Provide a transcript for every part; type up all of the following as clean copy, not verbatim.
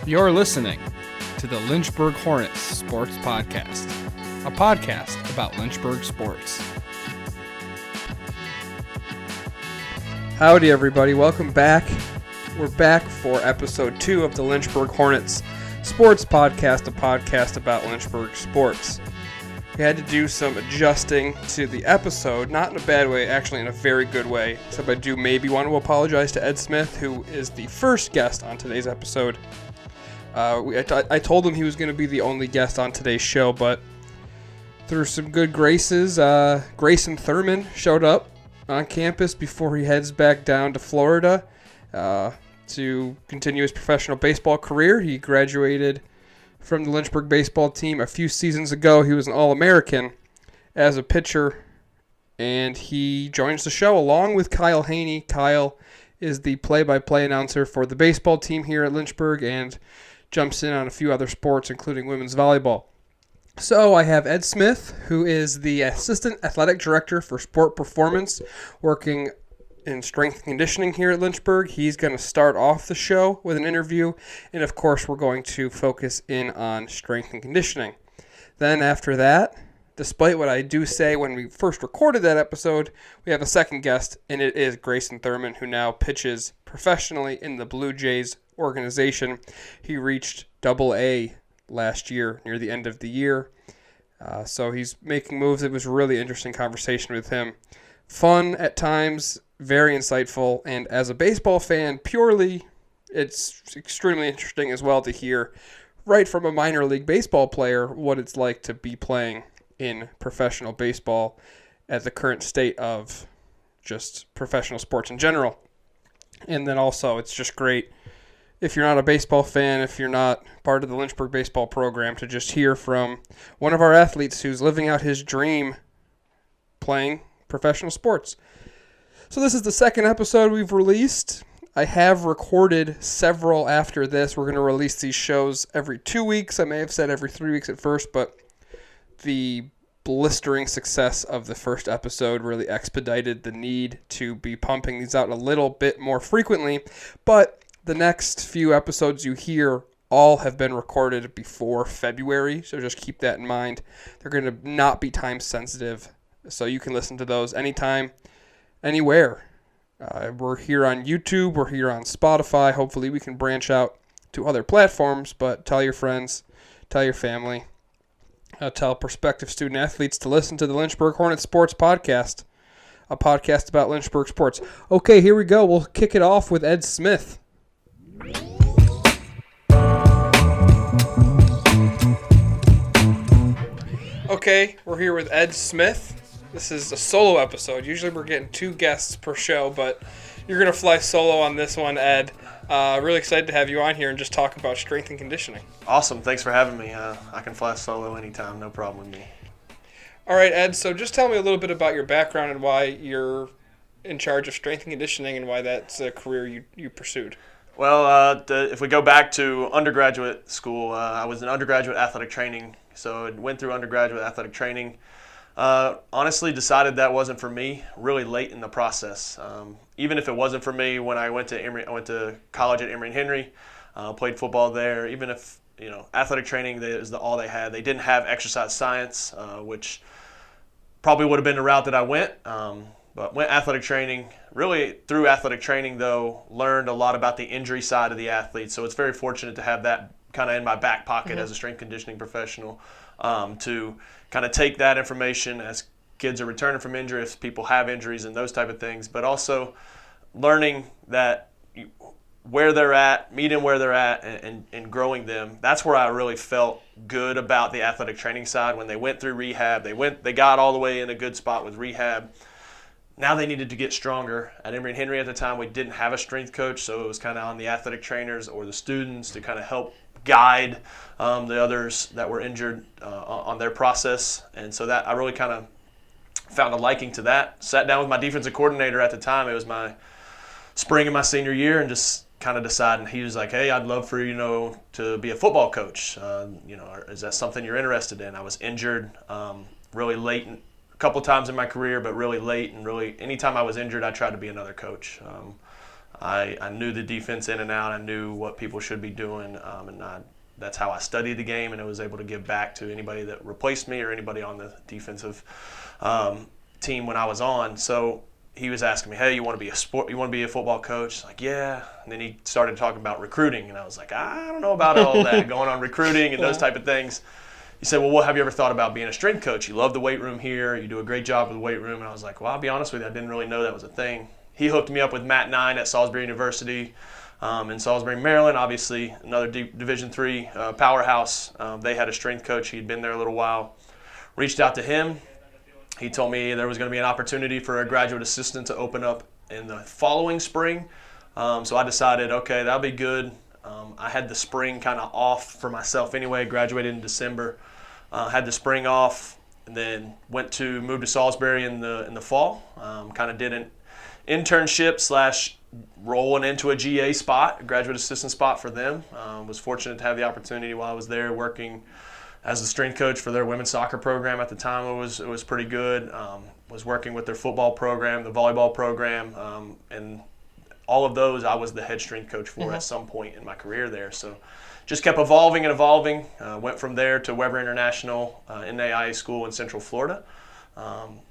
You're listening to the Lynchburg Hornets Sports Podcast, a podcast about Lynchburg sports. Howdy, everybody. Welcome back. We're back for episode 2 of the Lynchburg Hornets Sports Podcast, a podcast about Lynchburg sports. We had to do some adjusting to the episode, not in a bad way, actually in a very good way. Except I do maybe want to apologize to Ed Smith, who is the first guest on today's episode. I told him he was going to be the only guest on today's show, but through some good graces, Grayson Thurman showed up on campus before he heads back down to Florida to continue his professional baseball career. He graduated from the Lynchburg baseball team a few seasons ago. He was an All-American as a pitcher, and he joins the show along with Kyle Hoehne. Kyle is the play-by-play announcer for the baseball team here at Lynchburg and jumps in on a few other sports, including women's volleyball. So I have Ed Smith, who is the Assistant Athletic Director for Sport Performance, working in strength and conditioning here at Lynchburg. He's going to start off the show with an interview, and of course we're going to focus in on strength and conditioning. Then after that, despite what I do say when we first recorded that episode, we have a second guest, and it is Grayson Thurman, who now pitches professionally in the Blue Jays organization. He reached Double-A last year, near the end of the year. So he's making moves. It was a really interesting conversation with him. Fun at times, very insightful, and as a baseball fan, purely, it's extremely interesting as well to hear right from a minor league baseball player what it's like to be playing in professional baseball at the current state of just professional sports in general. And then also, it's just great if you're not a baseball fan, if you're not part of the Lynchburg baseball program, to just hear from one of our athletes who's living out his dream playing professional sports. So this is the second episode we've released. I have recorded several after this. We're going to release these shows every 2 weeks. I may have said every 3 weeks at first, but the blistering success of the first episode really expedited the need to be pumping these out a little bit more frequently. But the next few episodes you hear all have been recorded before February, so just keep that in mind. They're going to not be time sensitive, so you can listen to those anytime, anywhere. We're here on YouTube, we're here on Spotify. Hopefully we can branch out to other platforms, but tell your friends, tell your family, tell prospective student athletes to listen to the Lynchburg Hornets Sports Podcast, a podcast about Lynchburg sports. Okay, here we go. We'll kick it off with Ed Smith. Okay, we're here with Ed Smith. This is a solo episode. Usually we're getting 2 guests per show, but you're going to fly solo on this one, Ed. Really excited to have you on here and just talk about strength and conditioning. Awesome. Thanks for having me. I can fly solo anytime. No problem with me. All right, Ed. So just tell me a little bit about your background and why you're in charge of strength and conditioning and why that's a career you pursued. Well, if we go back to undergraduate school, I was in undergraduate athletic training. So I went through undergraduate athletic training. Honestly decided that wasn't for me really late in the process. Even if it wasn't for me when I went to college at Emory and Henry, played football there. Even if, athletic training is all they had. They didn't have exercise science, which probably would have been the route that I went. But went athletic training. Really, through athletic training, though, learned a lot about the injury side of the athlete. So it's very fortunate to have that kind of in my back pocket as a strength conditioning professional, to kind of take that information as kids are returning from injury, if people have injuries and those type of things, but also learning that where they're at, meeting where they're at, and growing them. That's where I really felt good about the athletic training side. When they went through rehab, they got all the way in a good spot with rehab. Now they needed to get stronger. At Emory and Henry at the time, we didn't have a strength coach, so it was kind of on the athletic trainers or the students to kind of help guide the others that were injured on their process. And so that I really kind of found a liking to that. Sat down with my defensive coordinator at the time. It was my spring of my senior year, and just kind of deciding. He was like, "Hey, I'd love for to be a football coach. Is that something you're interested in?" I was injured really late a couple times in my career, but really late, and really anytime I was injured, I tried to be another coach. I knew the defense in and out. I knew what people should be doing, that's how I studied the game, and I was able to give back to anybody that replaced me or anybody on the defensive team when I was on. So he was asking me, hey, you want to be a football coach? Like, yeah. And then he started talking about recruiting, and I was like, I don't know about all that, going on recruiting and those type of things. He said, well, have you ever thought about being a strength coach? You love the weight room here. You do a great job with the weight room. And I was like, well, I'll be honest with you, I didn't really know that was a thing. He hooked me up with Matt Nine at Salisbury University in Salisbury, Maryland. Obviously, another Division III powerhouse. They had a strength coach. He'd been there a little while. Reached out to him. He told me there was going to be an opportunity for a graduate assistant to open up in the following spring. So I decided, okay, that'll be good. I had the spring kind of off for myself anyway. Graduated in December. Had the spring off, and then moved to Salisbury in the fall. Kind of did an internship / rolling into a GA spot, a graduate assistant spot for them. Was fortunate to have the opportunity while I was there working as the strength coach for their women's soccer program at the time. It was pretty good. Was working with their football program, the volleyball program, and all of those I was the head strength coach for at some point in my career there. So just kept evolving and evolving. Went from there to Weber International NAIA school in Central Florida.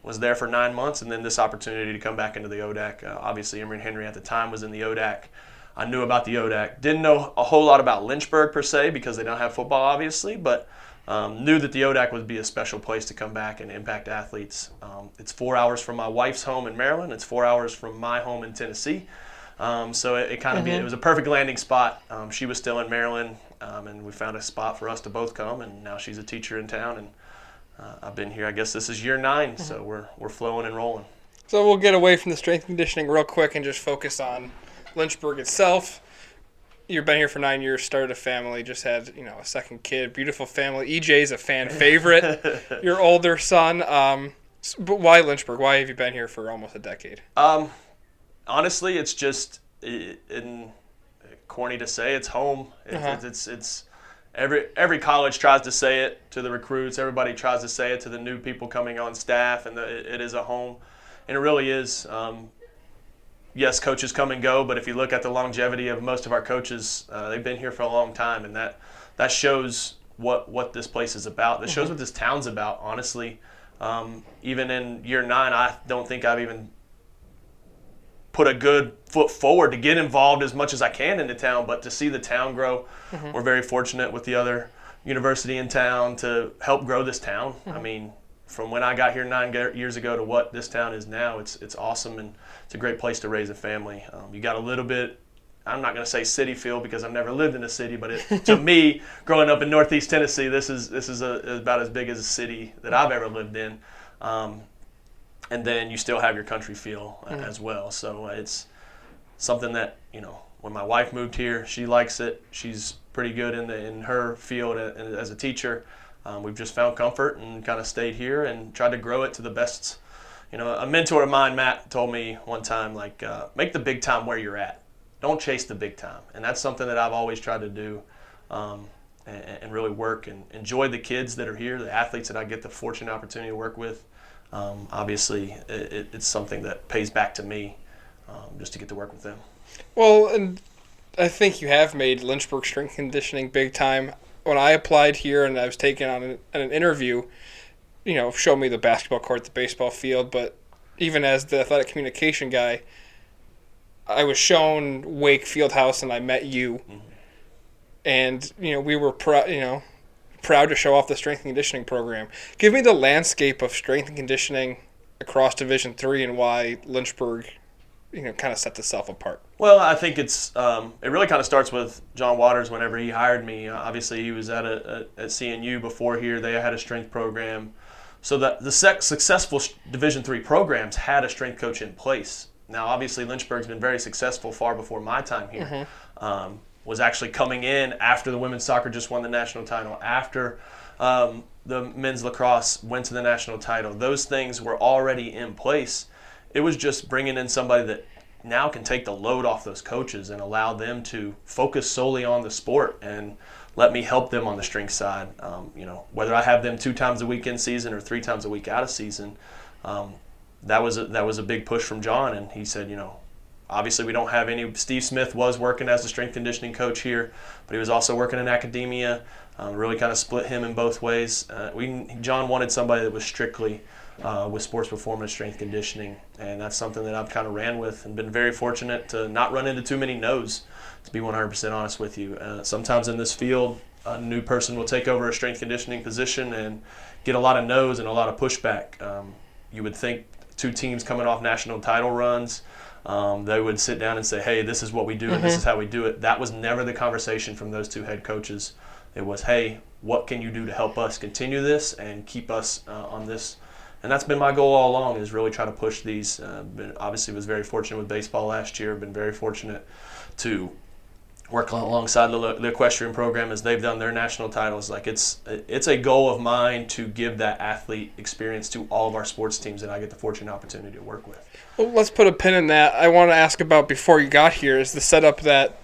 Was there for 9 months, and then this opportunity to come back into the ODAC. Obviously, Emory and Henry at the time was in the ODAC. I knew about the ODAC. Didn't know a whole lot about Lynchburg per se because they don't have football, obviously, but knew that the ODAC would be a special place to come back and impact athletes. It's 4 hours from my wife's home in Maryland. It's 4 hours from my home in Tennessee. So it kind of it was a perfect landing spot. She was still in Maryland, and we found a spot for us to both come, and now she's a teacher in town, and I've been here, I guess this is year 9, so we're flowing and rolling. So we'll get away from the strength and conditioning real quick and just focus on Lynchburg itself. You've been here for 9 years, started a family, just had a second kid, beautiful family. EJ's a fan favorite, your older son. But why Lynchburg? Why have you been here for almost a decade? Honestly, it's just corny to say, it's home. It's every college tries to say it to the recruits. Everybody tries to say it to the new people coming on staff, and it is a home, and it really is. Yes, coaches come and go, but if you look at the longevity of most of our coaches, they've been here for a long time, and that shows what this place is about. That shows what this town's about, honestly. Even in year 9, I don't think I've even put a good foot forward to get involved as much as I can in the town, but to see the town grow, we're very fortunate with the other university in town to help grow this town. I mean, from when I got here 9 years ago to what this town is now, it's awesome, and it's a great place to raise a family. You got a little bit, I'm not going to say city feel because I've never lived in a city, but to me, growing up in Northeast Tennessee, this is about as big as a city that I've ever lived in. And then you still have your country feel as well. So it's something that, when my wife moved here, she likes it. She's pretty good in her field as a teacher. We've just found comfort and kind of stayed here and tried to grow it to the best. A mentor of mine, Matt, told me one time, make the big time where you're at. Don't chase the big time. And that's something that I've always tried to do and really work and enjoy the kids that are here, the athletes that I get the fortunate opportunity to work with. Obviously, it's something that pays back to me just to get to work with them. Well, and I think you have made Lynchburg strength conditioning big time. When I applied here and I was taken on an interview, showed me the basketball court, the baseball field, but even as the athletic communication guy, I was shown Wake Fieldhouse and I met you. And, we were proud to show off the strength and conditioning program. Give me the landscape of strength and conditioning across Division III and why Lynchburg, kind of set itself apart. Well, I think it really kind of starts with John Waters whenever he hired me. Obviously, he was at CNU before here. They had a strength program. So the successful Division III programs had a strength coach in place. Now, obviously, Lynchburg's been very successful far before my time here. Was actually coming in after the women's soccer just won the national title, after the men's lacrosse went to the national title. Those things were already in place. It was just bringing in somebody that now can take the load off those coaches and allow them to focus solely on the sport and let me help them on the strength side. Whether I have them 2 times a week in season or 3 times a week out of season, that was a big push from John, and he said, Obviously, we don't have any. Steve Smith was working as a strength conditioning coach here, but he was also working in academia. Really kind of split him in both ways. John wanted somebody that was strictly with sports performance strength conditioning, and that's something that I've kind of ran with and been very fortunate to not run into too many no's, to be 100% honest with you. Sometimes in this field, a new person will take over a strength conditioning position and get a lot of no's and a lot of pushback. You would think two teams coming off national title runs, they would sit down and say, hey, this is what we do and this is how we do it. That was never the conversation from those two head coaches. It was, hey, what can you do to help us continue this and keep us on this? And that's been my goal all along, is really try to push these. Obviously was very fortunate with baseball last year. Been very fortunate to work alongside the equestrian program as they've done their national titles. Like it's a goal of mine to give that athlete experience to all of our sports teams that I get the fortunate opportunity to work with. Well, let's put a pin in that. I want to ask about, before you got here, is the setup that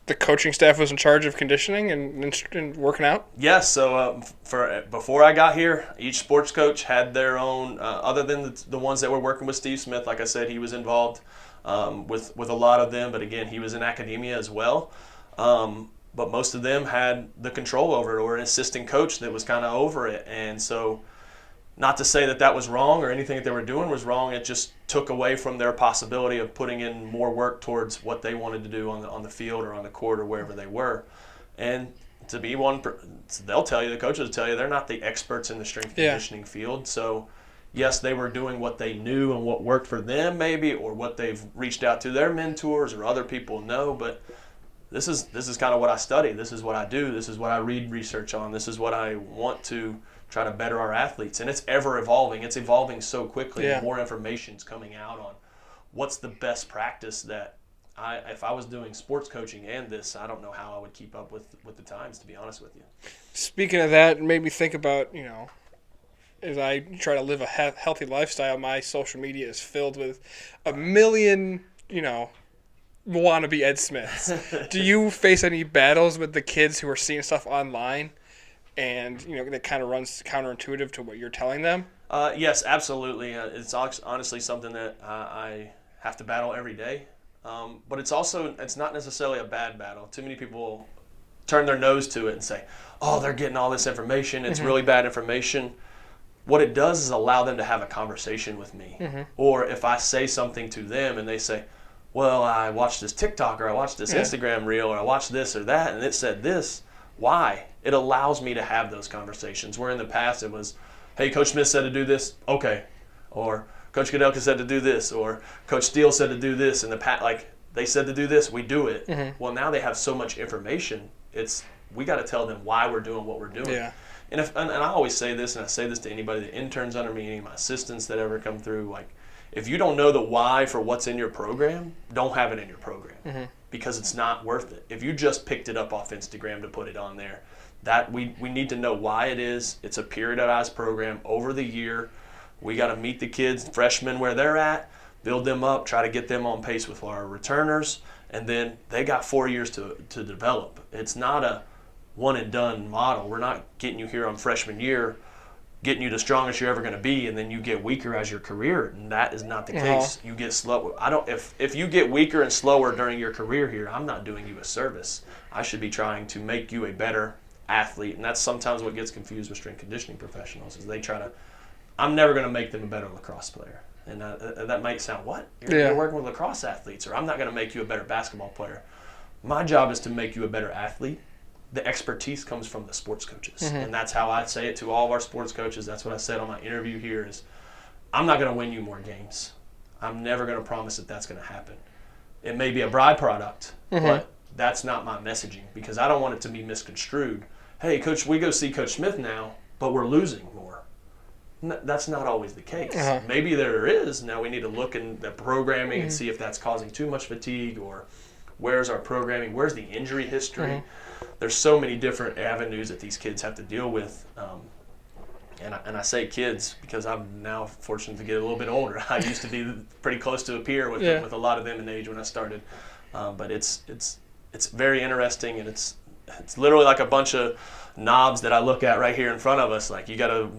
the coaching staff was in charge of conditioning and working out? Yes. So before I got here, each sports coach had their own, other than the ones that were working with Steve Smith. Like I said, he was involved with a lot of them, but again, he was in academia as well. But most of them had the control over it, or an assistant coach that was kind of over it. And so, not to say that was wrong or anything that they were doing was wrong. It just took away from their possibility of putting in more work towards what they wanted to do on the field or on the court or wherever they were. And to be they'll tell you, the coaches will tell you, they're not the experts in the strength conditioning field. So yes, they were doing what they knew and what worked for them maybe, or what they've reached out to their mentors or other people know. But this is kind of what I study. This is what I do. This is what I read research on. This is what I want to try to better our athletes. And it's ever evolving. It's evolving so quickly. Yeah. More information's coming out on what's the best practice that if I was doing sports coaching and this, I don't know how I would keep up with the times, to be honest with you. Speaking of that, it made me think about, as I try to live a healthy lifestyle, my social media is filled with a million, wannabe Ed Smiths. Do you face any battles with the kids who are seeing stuff online and, that kind of runs counterintuitive to what you're telling them? Yes, absolutely. It's honestly something that I have to battle every day. But it's not necessarily a bad battle. Too many people turn their nose to it and say, oh, they're getting all this information. It's really bad information. What it does is allow them to have a conversation with me. Or if I say something to them and they say, well, I watched this TikTok, or I watched this Instagram reel, or I watched this or that, and it said this. Why? It allows me to have those conversations, where in the past it was, hey, Coach Smith said to do this, okay. Or Coach Kudelka said to do this, or Coach Steele said to do this. In the past, like, they said to do this, we do it. Well, now they have so much information, we got to tell them why we're doing what we're doing. Yeah. And I always say this, and I say this to anybody that interns under me, any of my assistants that ever come through, like, if you don't know the why for what's in your program, don't have it in your program, because it's not worth it. If you just picked it up off Instagram to put it on there, that we need to know why it is. It's a periodized program over the year. We got to meet the kids, freshmen, where they're at, build them up, try to get them on pace with our returners, and then they got 4 years to develop. It's not a one-and-done model. We're not getting you here on freshman year, getting you the strongest you're ever going to be, and then you get weaker as your career. And that is not the case. You get slow. If you get weaker and slower during your career here, I'm not doing you a service. I should be trying to make you a better athlete, and that's sometimes what gets confused with strength conditioning professionals, is they try to, I'm never going to make them a better lacrosse player. And that might sound, what? You're working with lacrosse athletes, or I'm not going to make you a better basketball player. My job is to make you a better athlete. The expertise comes from the sports coaches. And that's how I say it to all of our sports coaches. That's what I said on my interview here is, I'm not going to win you more games. I'm never going to promise that that's going to happen. It may be a byproduct, but that's not my messaging, because I don't want it to be misconstrued. Hey, Coach, we go see Coach Smith now, but we're losing more. That's not always the case. Maybe there is. Now we need to look in the programming and see if that's causing too much fatigue, or where's our programming, where's the injury history. There's so many different avenues that these kids have to deal with. And I say kids because I'm now fortunate to get a little bit older. I used to be pretty close to a peer with a lot of them in age when I started. But it's very interesting, and it's literally like a bunch of knobs that I look at right here in front of us. Like you gotta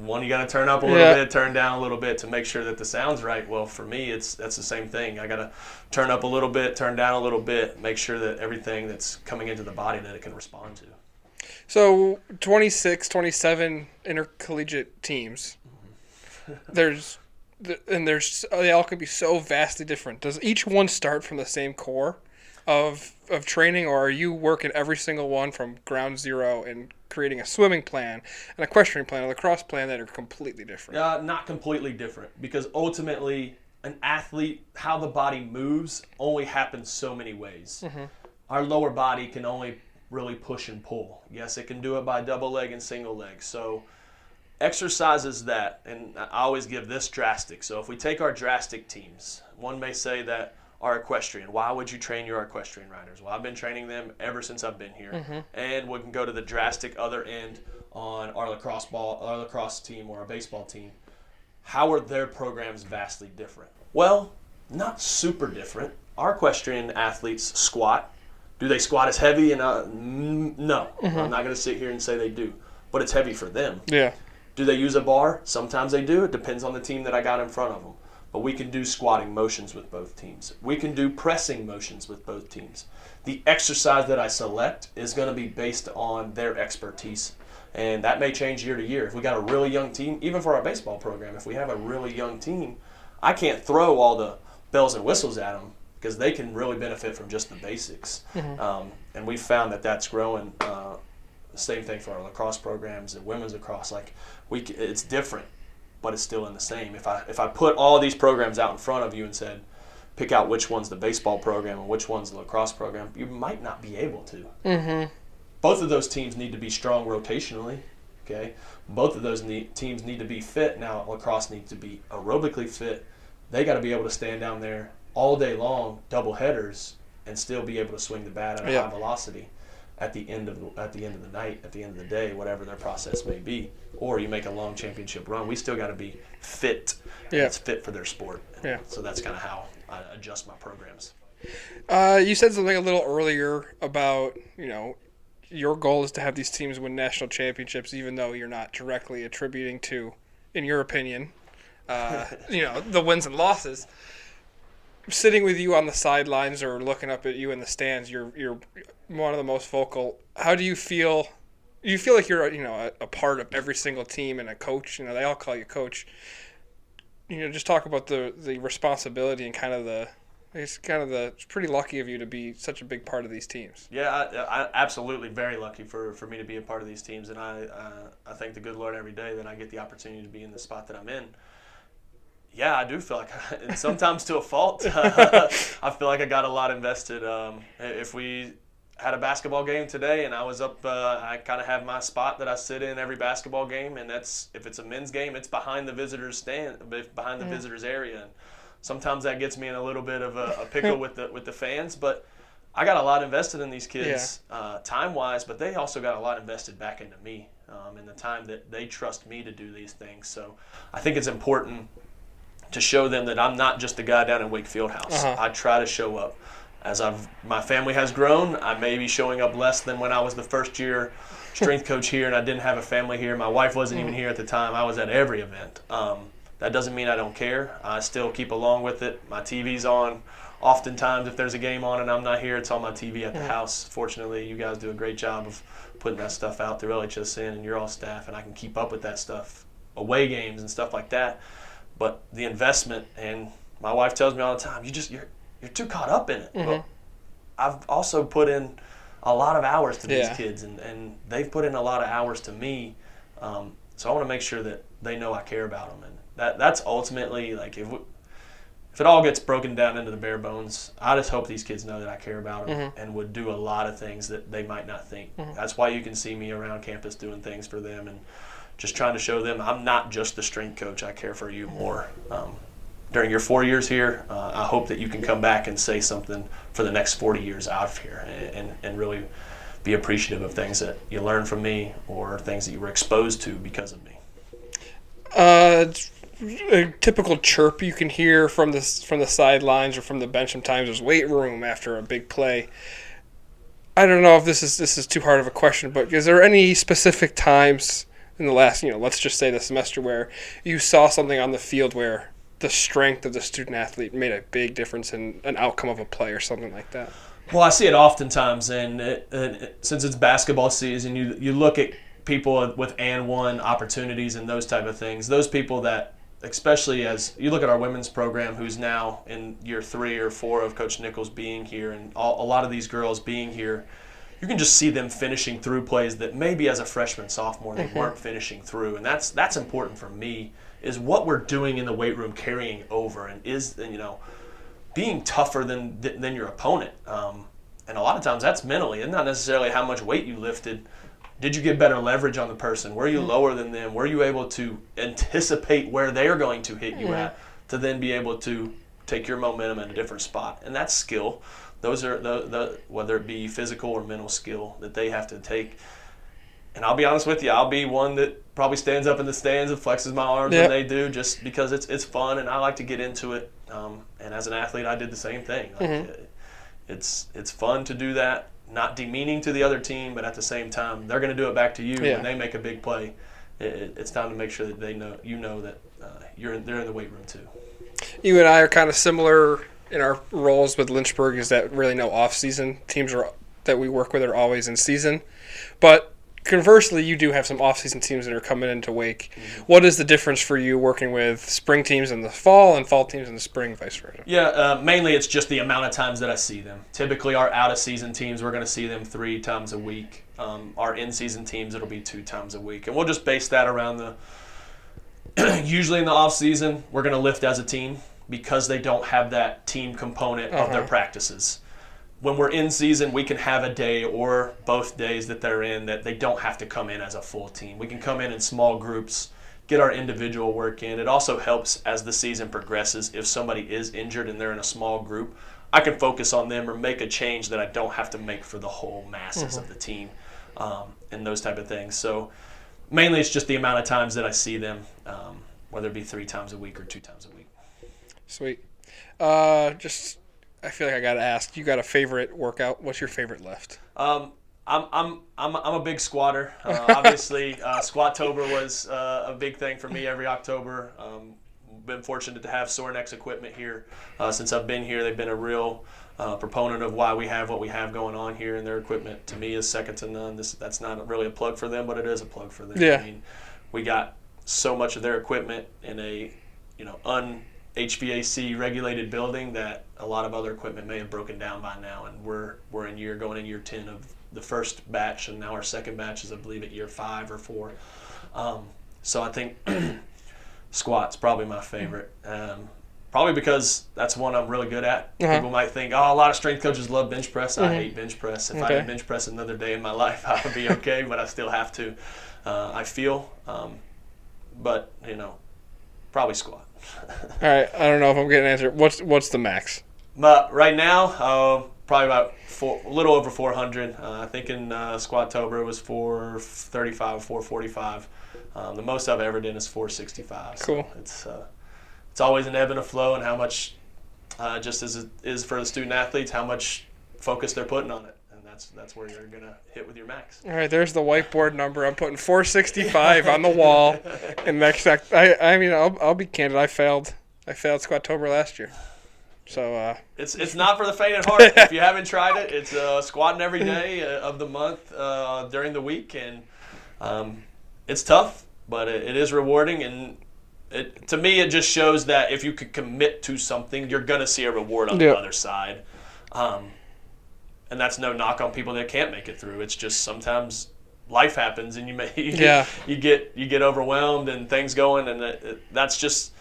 turn up a little bit, turn down a little bit to make sure that the sound's right. Well, for me, that's the same thing. I gotta turn up a little bit, turn down a little bit, make sure that everything that's coming into the body that it can respond to. So 26, 27 intercollegiate teams. They all can be so vastly different. Does each one start from the same core of training, or are you working every single one from ground zero and creating a swimming plan, an equestrian plan, a lacrosse plan that are completely different? Not completely different, because ultimately an athlete, how the body moves only happens so many ways. Mm-hmm. Our lower body can only really push and pull. Yes, it can do it by double leg and single leg. So exercises that, and I always give this drastic. So if we take our drastic teams, one may say that our equestrian, why would you train your equestrian riders? Well, I've been training them ever since I've been here. Mm-hmm. And we can go to the drastic other end on our lacrosse team or our baseball team. How are their programs vastly different? Well, not super different. Our equestrian athletes squat. Do they squat as heavy? No. Mm-hmm. I'm not going to sit here and say they do, but it's heavy for them. Yeah. Do they use a bar? Sometimes they do. It depends on the team that I got in front of them. But we can do squatting motions with both teams. We can do pressing motions with both teams. The exercise that I select is going to be based on their expertise, and that may change year to year. If we got a really young team, even for our baseball program, if we have a really young team, I can't throw all the bells and whistles at them because they can really benefit from just the basics. Mm-hmm. And we've found that that's growing. Same thing for our lacrosse programs and women's lacrosse. It's different, but it's still in the same. If I put all these programs out in front of you and said, pick out which one's the baseball program and which one's the lacrosse program, you might not be able to. Mm-hmm. Both of those teams need to be strong rotationally. Okay, both of those teams need to be fit. Now lacrosse needs to be aerobically fit. They got to be able to stand down there all day long, double headers, and still be able to swing the bat at a high velocity at the end of the night, at the end of the day, whatever their process may be. Or you make a long championship run. We still got to be fit. Yeah. It's fit for their sport. Yeah. So that's kind of how I adjust my programs. You said something a little earlier about, your goal is to have these teams win national championships, even though you're not directly attributing to, in your opinion, the wins and losses. Sitting with you on the sidelines or looking up at you in the stands, you're one of the most vocal. How do you feel? Do you feel like you're a part of every single team and a coach? They all call you coach. Just talk about the responsibility and it's pretty lucky of you to be such a big part of these teams. Yeah, I absolutely very lucky for me to be a part of these teams, and I thank the good Lord every day that I get the opportunity to be in the spot that I'm in. Yeah, I do feel like, and sometimes to a fault, I feel like I got a lot invested. If we had a basketball game today and I was up, I kind of have my spot that I sit in every basketball game, and that's, if it's a men's game, it's behind the visitors stand, behind the visitors area. And sometimes that gets me in a little bit of a pickle with the fans, but I got a lot invested in these kids time-wise, but they also got a lot invested back into me in the time that they trust me to do these things. So I think it's important to show them that I'm not just the guy down in Wake Fieldhouse. Uh-huh. I try to show up. As my family has grown, I may be showing up less than when I was the first year strength coach here and I didn't have a family here. My wife wasn't even here at the time. I was at every event. That doesn't mean I don't care. I still keep along with it. My TV's on. Oftentimes, if there's a game on and I'm not here, it's on my TV at the house. Fortunately, you guys do a great job of putting that stuff out through LHSN and your all staff, and I can keep up with that stuff, away games and stuff like that. But the investment, and my wife tells me all the time, you're too caught up in it. Mm-hmm. Well, I've also put in a lot of hours to these kids, and they've put in a lot of hours to me. So I want to make sure that they know I care about them, and that's ultimately, like, if it all gets broken down into the bare bones, I just hope these kids know that I care about them and would do a lot of things that they might not think. Mm-hmm. That's why you can see me around campus doing things for them and just trying to show them I'm not just the strength coach. I care for you more. During your 4 years here, I hope that you can come back and say something for the next 40 years out of here and really be appreciative of things that you learned from me or things that you were exposed to because of me. A typical chirp you can hear from the sidelines or from the bench sometimes is weight room after a big play. I don't know if this is too hard of a question, but is there any specific times in the last, let's just say the semester where you saw something on the field where the strength of the student athlete made a big difference in an outcome of a play or something like that? Well, I see it oftentimes, and since it's basketball season, you look at people with and one opportunities and those type of things. Those people that, especially as you look at our women's program, who's now in year 3 or 4 of Coach Nichols being here, and a lot of these girls being here, you can just see them finishing through plays that maybe as a freshman, sophomore, they weren't finishing through. And that's important for me, is what we're doing in the weight room carrying over, and being tougher than your opponent. And a lot of times that's mentally, and not necessarily how much weight you lifted. Did you get better leverage on the person? Were you lower than them? Were you able to anticipate where they're going to hit you at to then be able to take your momentum in a different spot? And that's skill. Those are the whether it be physical or mental skill that they have to take. And I'll be honest with you, I'll be one that probably stands up in the stands and flexes my arms when they do, just because it's fun and I like to get into it. And as an athlete, I did the same thing. It's fun to do that. Not demeaning to the other team, but at the same time, they're going to do it back to you when they make a big play. It's time to make sure that they're in the weight room too. You and I are kind of similar in our roles with Lynchburg. Is that really no off season? Teams that we work with are always in season, but conversely, you do have some off-season teams that are coming into Wake. What is the difference for you working with spring teams in the fall and fall teams in the spring, vice versa? Yeah, mainly it's just the amount of times that I see them. Typically, our out-of-season teams, we're going to see them 3 times a week. Our in-season teams, it'll be 2 times a week. And we'll just base that around usually in the off-season, we're going to lift as a team because they don't have that team component of their practices. When we're in season, we can have a day or both days that they're in that they don't have to come in as a full team. We can come in small groups, get our individual work in. It also helps as the season progresses. If somebody is injured and they're in a small group, I can focus on them or make a change that I don't have to make for the whole masses of the team and those type of things. So mainly it's just the amount of times that I see them, whether it be 3 times a week or 2 times a week. Sweet. I feel like I gotta ask. You got a favorite workout? What's your favorite lift? I'm a big squatter. Obviously, Squattober was a big thing for me every October. Been fortunate to have Sorenex equipment here since I've been here. They've been a real proponent of why we have what we have going on here, and their equipment to me is second to none. That's not really a plug for them, but it is a plug for them. Yeah. I mean, we got so much of their equipment in a HVAC regulated building that a lot of other equipment may have broken down by now, and we're going in year 10 of the first batch, and now our second batch is, I believe, at year 5 or 4. So I think squat's probably my favorite, probably because that's one I'm really good at. People might think, a lot of strength coaches love bench press. I hate bench press. If I had bench press another day in my life, I would be okay, but I still have to. I feel, but probably squat. All right, I don't know if I'm getting an answer. What's the max? Right now, probably about a little over 400. I think in Squattober it was 435, 445. The most I've ever done is 465. Cool. So it's always an ebb and a flow, and how much, just as it is for the student athletes, how much focus they're putting on it. That's where you're gonna hit with your max. All right, there's the whiteboard number. I'm putting 465 on the wall. And I'll be candid. I failed Squattober last year. So it's not for the faint of heart. If you haven't tried it, it's squatting every day of the month during the week, and it's tough, but it is rewarding. And to me, it just shows that if you could commit to something, you're gonna see a reward on the other side. And that's no knock on people that can't make it through. It's just sometimes life happens, and you get overwhelmed and things going, and that's just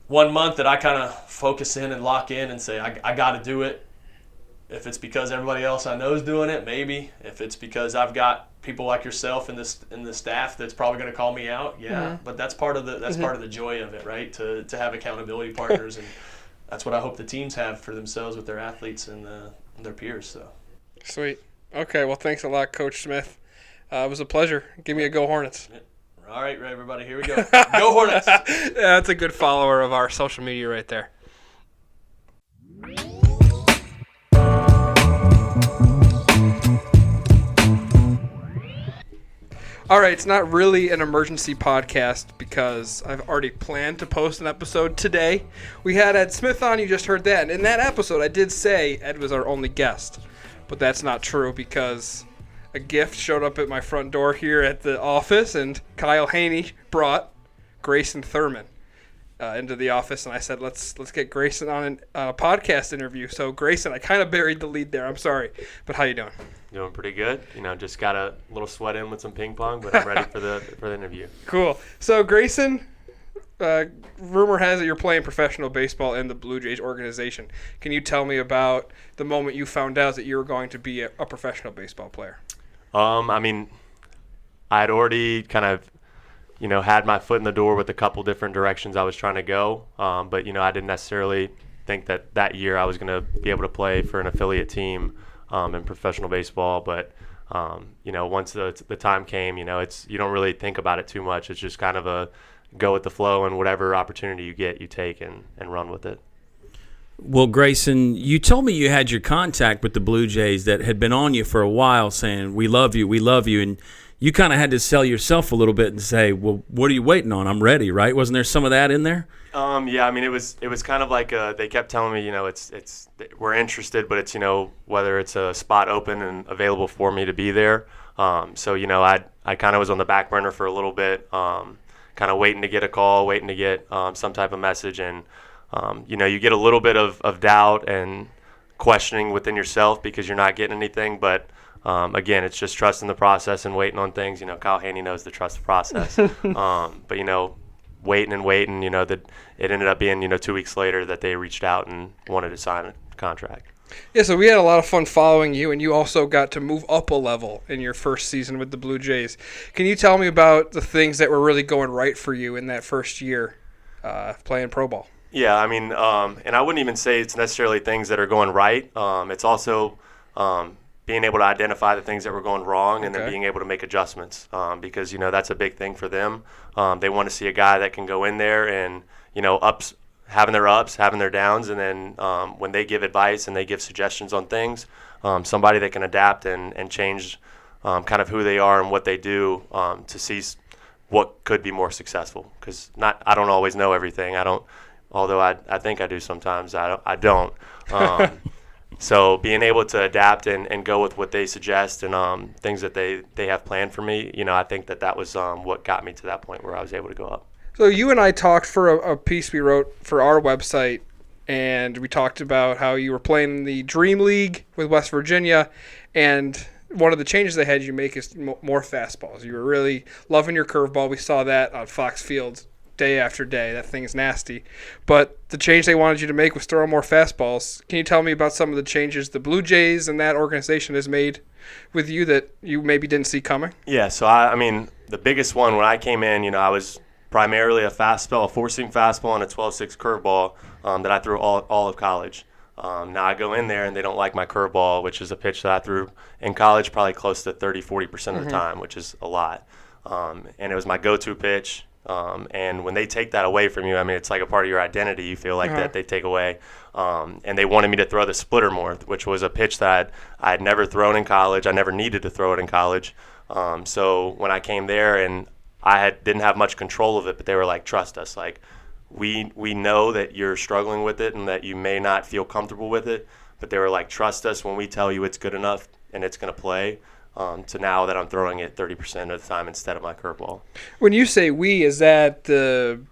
one month that I kind of focus in and lock in and say I got to do it. If it's because everybody else I know is doing it, maybe. If it's because I've got people like yourself in the staff that's probably going to call me out, But that's part of the joy of it, right? To have accountability partners, and that's what I hope the teams have for themselves with their athletes and their peers. So sweet. Okay, well, thanks a lot, Coach Smith. It was a pleasure. Give me a Go Hornets. Yeah. All right, everybody, here we go. Go Hornets. Yeah, that's a good follower of our social media right there. All right, it's not really an emergency podcast because I've already planned to post an episode today. We had Ed Smith on, you just heard that. And in that episode, I did say Ed was our only guest. But that's not true because a gift showed up at my front door here at the office, and Kyle Hoehne brought Grayson Thurman into the office, and I said, let's get Grayson on a podcast interview. So, Grayson, I kind of buried the lead there. I'm sorry. But how you doing? Doing pretty good. Just got a little sweat in with some ping pong, but I'm ready for the interview. Cool. So, Grayson, rumor has it you're playing professional baseball in the Blue Jays organization. Can you tell me about the moment you found out that you were going to be a professional baseball player? I'd already kind of, had my foot in the door with a couple different directions I was trying to go. But I didn't necessarily think that year I was going to be able to play for an affiliate team in professional baseball. But, once the time came, you don't really think about it too much. It's just kind of a go with the flow, and whatever opportunity you get, you take and run with it. Well, Grayson, you told me you had your contact with the Blue Jays that had been on you for a while saying, we love you, and you kind of had to sell yourself a little bit and say, well, what are you waiting on? I'm ready, right? Wasn't there some of that in there? Yeah, it was kind of like they kept telling me, it's we're interested, but it's, whether it's a spot open and available for me to be there. So, I kind of was on the back burner for a little bit, kind of waiting to get a call, waiting to get some type of message, and you get a little bit of doubt and questioning within yourself because you're not getting anything. But, again, it's just trusting the process and waiting on things. Kyle Hoehne knows to trust the process. But, waiting, that it ended up being, 2 weeks later that they reached out and wanted to sign a contract. Yeah, so we had a lot of fun following you, and you also got to move up a level in your first season with the Blue Jays. Can you tell me about the things that were really going right for you in that first year playing pro ball? Yeah, and I wouldn't even say it's necessarily things that are going right. It's also being able to identify the things that were going wrong and then being able to make adjustments because, that's a big thing for them. They want to see a guy that can go in there and, having their ups, having their downs, and then when they give advice and they give suggestions on things, somebody that can adapt and change kind of who they are and what they do to see what could be more successful. Because I don't always know everything. Although I think I do sometimes, I don't. So being able to adapt and go with what they suggest and things that they have planned for me, I think that was what got me to that point where I was able to go up. So you and I talked for a piece we wrote for our website, and we talked about how you were playing in the Dream League with West Virginia, and one of the changes they had you make is more fastballs. You were really loving your curveball. We saw that on Fox Field day after day. That thing's nasty. But the change they wanted you to make was throw more fastballs. Can you tell me about some of the changes the Blue Jays and that organization has made with you that you maybe didn't see coming? Yeah, so the biggest one when I came in, I was primarily a fastball, a four-seam fastball, and a 12-6 curveball that I threw all of college. Now I go in there and they don't like my curveball, which is a pitch that I threw in college probably close to 30-40% of the time, which is a lot. And it was my go-to pitch. And when they take that away from you, it's like a part of your identity. You feel like that they take away. And they wanted me to throw the splitter more, which was a pitch that I had never thrown in college. I never needed to throw it in college. So when I came there and didn't have much control of it, but they were like, trust us. Like, we know that you're struggling with it and that you may not feel comfortable with it, but they were like, trust us when we tell you it's good enough and it's going to play. To now that I'm throwing it 30% of the time instead of my curveball. When you say we, is that the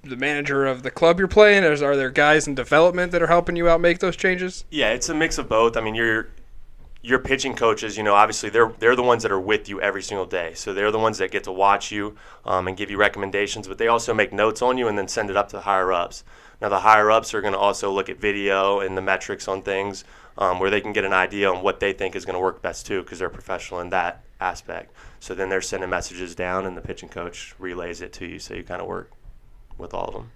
manager of the club you're playing? Or are there guys in development that are helping you out make those changes? Yeah, it's a mix of both. Your pitching coaches, obviously they're the ones that are with you every single day. So they're the ones that get to watch you and give you recommendations, but they also make notes on you and then send it up to the higher-ups. Now the higher-ups are going to also look at video and the metrics on things where they can get an idea on what they think is going to work best too, because they're professional in that aspect. So then they're sending messages down and the pitching coach relays it to you, so you kind of work with all of them.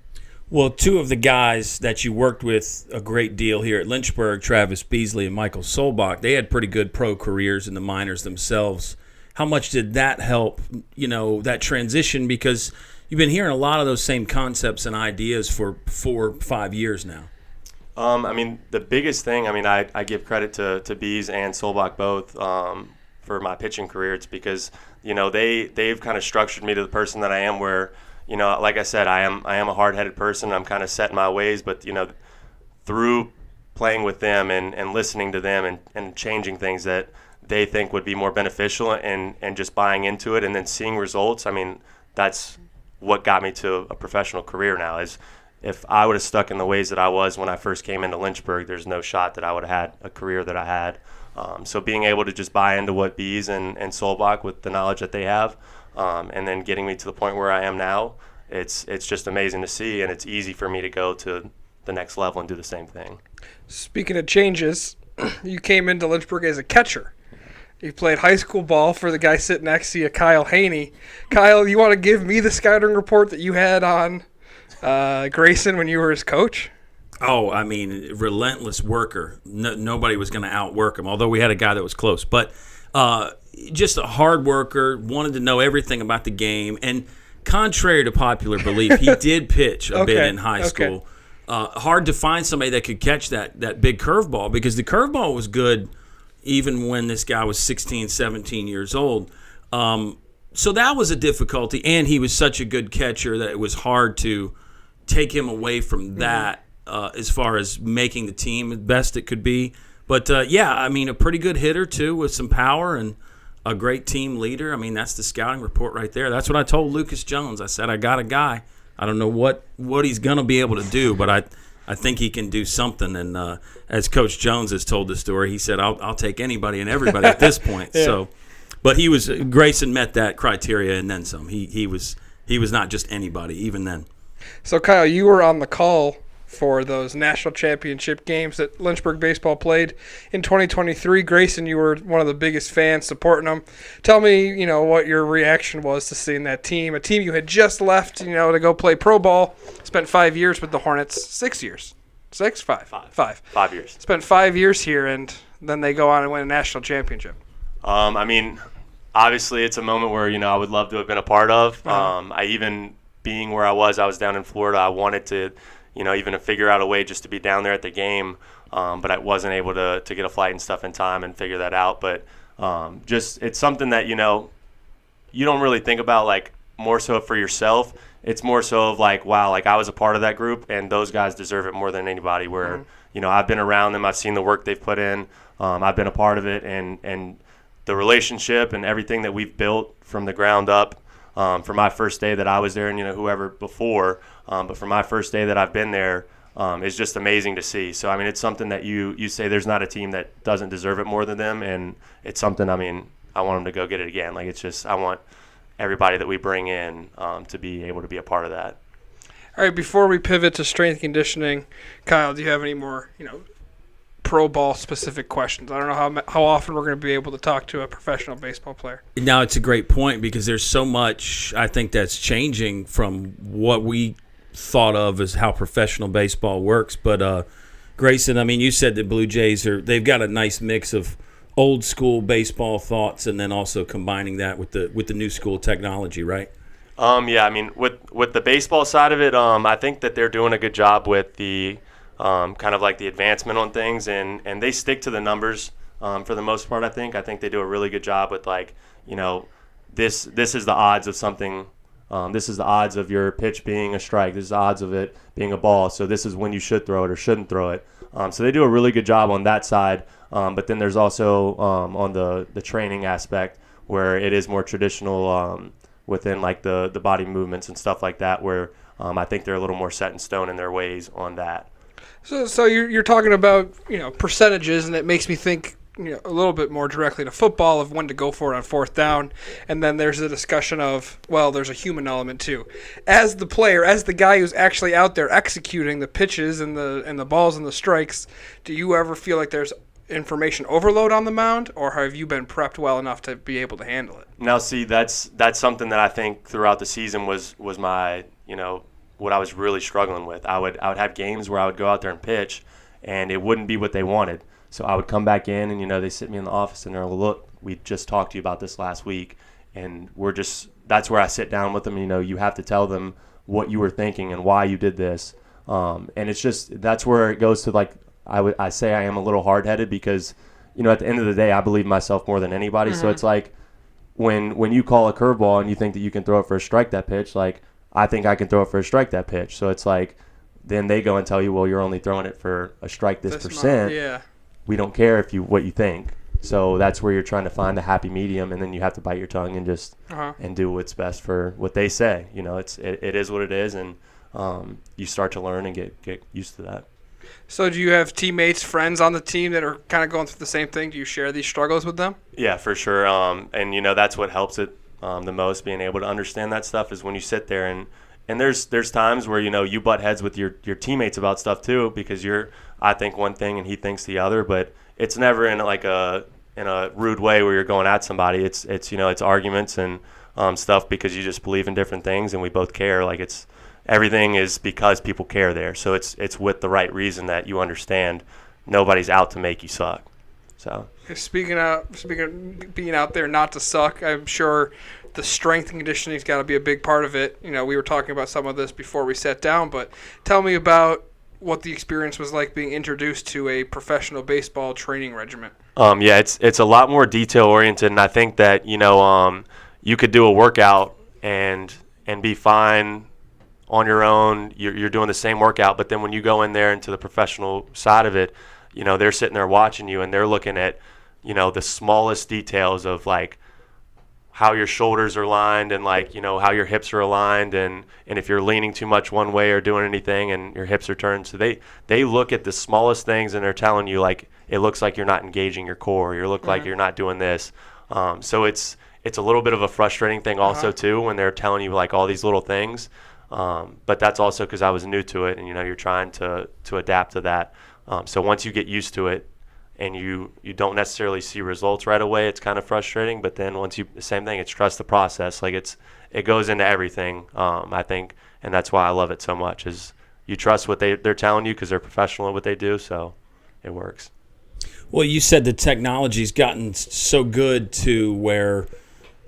Well, two of the guys that you worked with a great deal here at Lynchburg, Travis Beasley and Michael Solbach, they had pretty good pro careers in the minors themselves. How much did that help, that transition? Because you've been hearing a lot of those same concepts and ideas for 4 or 5 years now. The biggest thing, I give credit to Bees and Solbach both for my pitching career, it's because, they've kind of structured me to the person that I am where, like I said, I am a hard-headed person. I'm kind of set in my ways, but, through playing with them and listening to them and changing things that they think would be more beneficial and just buying into it and then seeing results, I mean, that's what got me to a professional career now. Is if I would have stuck in the ways that I was when I first came into Lynchburg, there's no shot that I would have had a career that I had. So being able to just buy into what Bees and Solbach with the knowledge that they have, and then getting me to the point where I am now, it's just amazing to see, and it's easy for me to go to the next level and do the same thing. Speaking of changes, you came into Lynchburg as a catcher. You played high school ball for the guy sitting next to you, Kyle Hoehne. Kyle, you want to give me the scouting report that you had on Grayson when you were his coach? Oh, I mean, relentless worker. Nobody was going to outwork him, although we had a guy that was close. But just a hard worker, wanted to know everything about the game. And contrary to popular belief, he did pitch a bit in high school. Hard to find somebody that could catch that big curveball, because the curveball was good even when this guy was 16, 17 years old. So that was a difficulty, and he was such a good catcher that it was hard to take him away from that as far as making the team the best it could be. But, I mean, a pretty good hitter, too, with some power and a great team leader. I mean, that's the scouting report right there. That's what I told Lucas Jones. I said, I got a guy. I don't know what he's going to be able to do, but I think he can do something. And as Coach Jones has told the story, he said, I'll take anybody and everybody at this point. Yeah. So, but Grayson met that criteria and then some. He was not just anybody, even then. So, Kyle, you were on the call for those national championship games that Lynchburg baseball played in 2023. Grayson, you were one of the biggest fans supporting them. Tell me, what your reaction was to seeing that team, a team you had just left, to go play pro ball, spent 5 years with the Hornets, 6 years. 6? 5? 5 years. Spent 5 years here, and then they go on and win a national championship. I mean, obviously it's a moment where, I would love to have been a part of. Being where I was down in Florida, I wanted to, even to figure out a way just to be down there at the game, but I wasn't able to get a flight and stuff in time and figure that out. But just it's something that, you don't really think about, like, more so for yourself. It's more so of like, wow, like I was a part of that group, and those guys deserve it more than anybody. Where, I've been around them, I've seen the work they've put in, I've been a part of it, and the relationship and everything that we've built from the ground up. For my first day that I was there, and whoever before, but for my first day that I've been there, is just amazing to see. So I mean, it's something that you say there's not a team that doesn't deserve it more than them, and it's something. I mean, I want them to go get it again. Like, it's just I want everybody that we bring in to be able to be a part of that. All right, before we pivot to strength conditioning, Kyle, do you have any more pro ball specific questions? I don't know how often we're going to be able to talk to a professional baseball player. Now, it's a great point, because there's so much, I think, that's changing from what we thought of as how professional baseball works. But Grayson, I mean, you said the Blue Jays they've got a nice mix of old school baseball thoughts and then also combining that with the new school technology, right? I mean, with the baseball side of it, I think that they're doing a good job with the kind of like the advancement on things, and they stick to the numbers for the most part. I think they do a really good job with, like, this is the odds of something. This is the odds of your pitch being a strike. This is the odds of it being a ball. So this is when you should throw it or shouldn't throw it. So they do a really good job on that side. But then there's also on the training aspect where it is more traditional within, like, the body movements and stuff like that, where I think they're a little more set in stone in their ways on that. So you're talking about percentages, and it makes me think a little bit more directly to football of when to go for it on fourth down, and then there's a discussion of, well, there's a human element too. As the player, as the guy who's actually out there executing the pitches and the balls and the strikes, do you ever feel like there's information overload on the mound, or have you been prepped well enough to be able to handle it? Now, see, that's something that I think throughout the season was my what I was really struggling with. I would have games where I would go out there and pitch, and it wouldn't be what they wanted. So I would come back in, and they sit me in the office, and they're like, look, we just talked to you about this last week, and that's where I sit down with them. You have to tell them what you were thinking and why you did this, and it's just that's where it goes to, like, I say I am a little hard-headed, because at the end of the day, I believe in myself more than anybody. So it's like when you call a curveball and you think that you can throw it for a strike that pitch, like I think I can throw it for a strike that pitch. So it's like then they go and tell you, well, you're only throwing it for a strike this percent. Yeah. We don't care what you think. So that's where you're trying to find the happy medium, and then you have to bite your tongue and just and do what's best for what they say. It is what it is, and you start to learn and get used to that. So do you have teammates, friends on the team that are kind of going through the same thing? Do you share these struggles with them? Yeah, for sure. And that's what helps it the most, being able to understand that stuff, is when you sit there and there's times where you butt heads with your teammates about stuff too, because I think one thing and he thinks the other, but it's never in a rude way where you're going at somebody. It's arguments and stuff because you just believe in different things and we both care. Like everything is because people care there. So it's with the right reason that you understand nobody's out to make you suck. So speaking of being out there not to suck, I'm sure the strength and conditioning's got to be a big part of it. We were talking about some of this before we sat down, but tell me about what the experience was like being introduced to a professional baseball training regimen. Yeah, it's a lot more detail oriented, and I think that you could do a workout and be fine on your own. You're doing the same workout, but then when you go in there into the professional side of it, they're sitting there watching you and they're looking at the smallest details of like how your shoulders are lined and like how your hips are aligned and if you're leaning too much one way or doing anything and your hips are turned. So they look at the smallest things and they're telling you like it looks like you're not engaging your core. You look like you're not doing this. So it's a little bit of a frustrating thing also too when they're telling you like all these little things. But that's also because I was new to it and you're trying to adapt to that. So once you get used to it, and you don't necessarily see results right away, it's kind of frustrating. But then the same thing, it's trust the process. Like it goes into everything, I think, and that's why I love it so much. Is you trust what they're telling you because they're professional at what they do, so it works. Well, you said the technology's gotten so good to where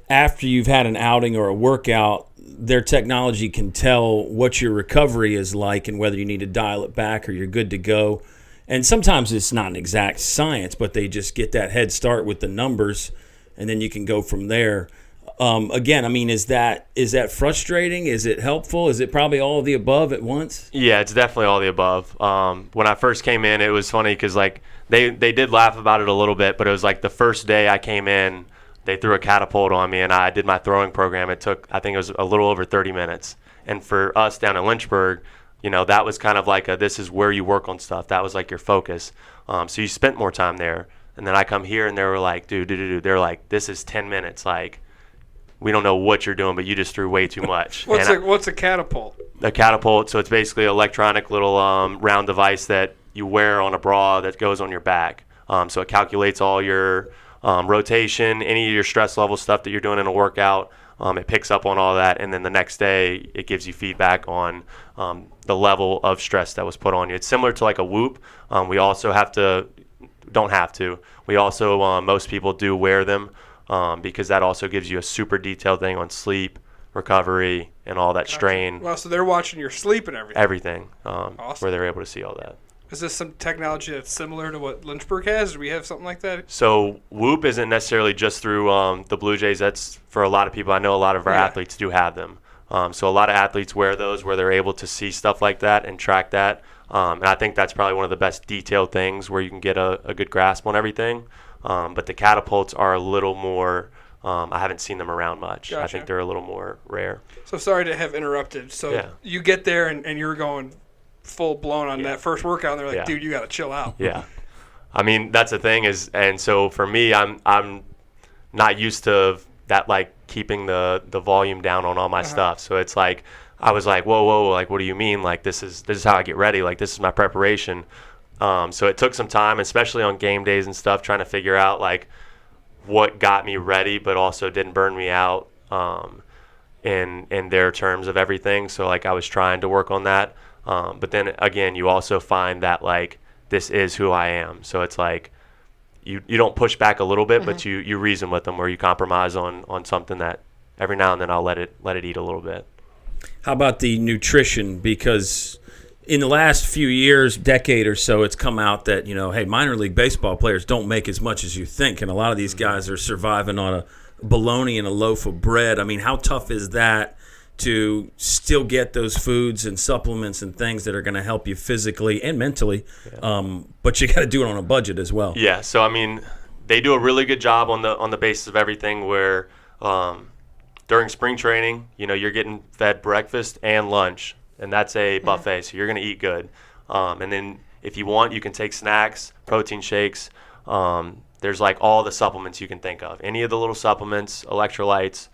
after you've had an outing or a workout, their technology can tell what your recovery is like and whether you need to dial it back or you're good to go. And sometimes it's not an exact science, but they just get that head start with the numbers, and then you can go from there. Again, I mean, is that frustrating? Is it helpful? Is it probably all of the above at once? Yeah, it's definitely all the above. When I first came in, it was funny because like they did laugh about it a little bit, but it was like the first day I came in, they threw a catapult on me, and I did my throwing program. It took, I think it was a little over 30 minutes. And for us down in Lynchburg, that was kind of like this is where you work on stuff. That was like your focus. So you spent more time there. And then I come here and they were like, dude. They're like, this is 10 minutes. Like, we don't know what you're doing, but you just threw way too much. What's a catapult? A catapult, so it's basically an electronic little round device that you wear on a bra that goes on your back. So it calculates all your rotation, any of your stress level stuff that you're doing in a workout. It picks up on all that, and then the next day it gives you feedback on the level of stress that was put on you. It's similar to like a Whoop. We also we also, most people do wear them because that also gives you a super detailed thing on sleep, recovery, and all that strain. Well, so they're watching your sleep and everything. Everything, awesome. Where they're able to see all that. Is this some technology that's similar to what Lynchburg has? Do we have something like that? So Whoop isn't necessarily just through the Blue Jays. That's for a lot of people. I know a lot of our athletes do have them. So a lot of athletes wear those where they're able to see stuff like that and track that. And I think that's probably one of the best detailed things where you can get a good grasp on everything. But the catapults are a little more I haven't seen them around much. Gotcha. I think they're a little more rare. So sorry to have interrupted. So you get there and you're going full blown on that first workout, and they're like, dude, you got to chill out. Yeah. I mean, that's the thing is, and so for me, I'm not used to that, like keeping the volume down on all my stuff. So it's like, I was like, whoa, like, what do you mean? Like, this is how I get ready. Like, this is my preparation. So it took some time, especially on game days and stuff, trying to figure out like what got me ready, but also didn't burn me out in their terms of everything. So like I was trying to work on that. But then again, you also find that like, this is who I am. So it's like, you don't push back a little bit, but you reason with them, or you compromise on something that every now and then I'll let it eat a little bit. How about the nutrition? Because in the last few years, decade or so, it's come out that, hey, minor league baseball players don't make as much as you think. And a lot of these guys are surviving on a bologna and a loaf of bread. I mean, how tough is that to still get those foods and supplements and things that are going to help you physically and mentally? Yeah. But you got to do it on a budget as well. Yeah. So, I mean, they do a really good job on the basis of everything where during spring training, you're getting fed breakfast and lunch. And that's a buffet, so you're going to eat good. And then if you want, you can take snacks, protein shakes. There's like all the supplements you can think of. Any of the little supplements, electrolytes,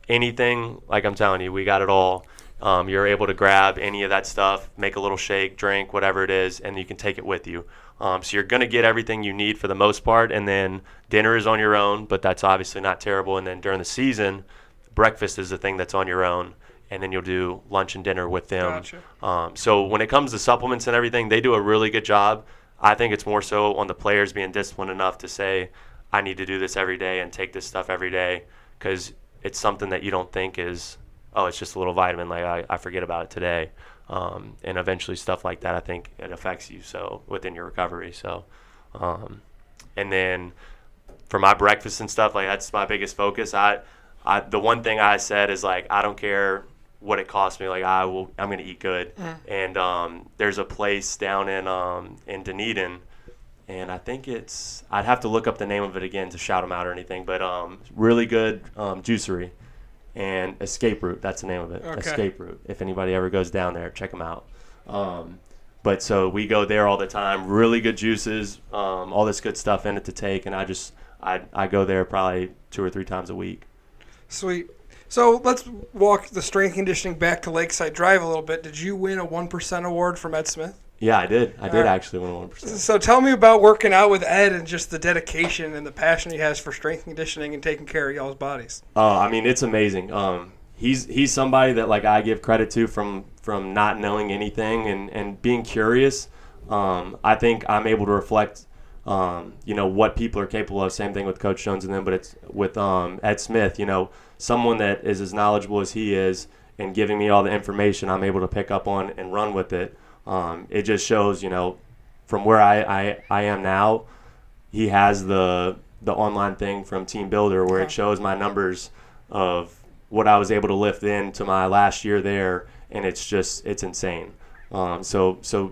anything, like I'm telling you, we got it all. You're able to grab any of that stuff, make a little shake, drink, whatever it is, and you can take it with you. So you're going to get everything you need for the most part. And then dinner is on your own, but that's obviously not terrible. And then during the season, breakfast is the thing that's on your own. And then you'll do lunch and dinner with them. Gotcha. So when it comes to supplements and everything, they do a really good job. I think it's more so on the players being disciplined enough to say, I need to do this every day and take this stuff every day, because it's something that you don't think is, it's just a little vitamin, like I forget about it today. And eventually stuff like that, I think it affects you so within your recovery. So, and then for my breakfast and stuff, like that's my biggest focus. The one thing I said is like, I don't care what it costs me, like I'm going to eat good. And there's a place down in Dunedin, and I think I'd have to look up the name of it again to shout them out or anything, but really good juicery, and Escape Route, that's the name of it. Okay. Escape Route. If anybody ever goes down there, check them out. But so we go there all the time, really good juices, all this good stuff in it to take, and I go there probably 2 or 3 times a week. Sweet. So let's walk the strength conditioning back to Lakeside Drive a little bit. Did you win a 1% award from Ed Smith? Yeah, I did. I did actually win a 1%. So tell me about working out with Ed and just the dedication and the passion he has for strength conditioning and taking care of y'all's bodies. I mean, it's amazing. He's somebody that like I give credit to from not knowing anything and being curious. I think I'm able to reflect what people are capable of. Same thing with Coach Jones and them, but it's with Ed Smith, someone that is as knowledgeable as he is and giving me all the information I'm able to pick up on and run with it. It just shows, from where I am now, he has the online thing from Team Builder where it shows my numbers of what I was able to lift into my last year there, and it's insane. So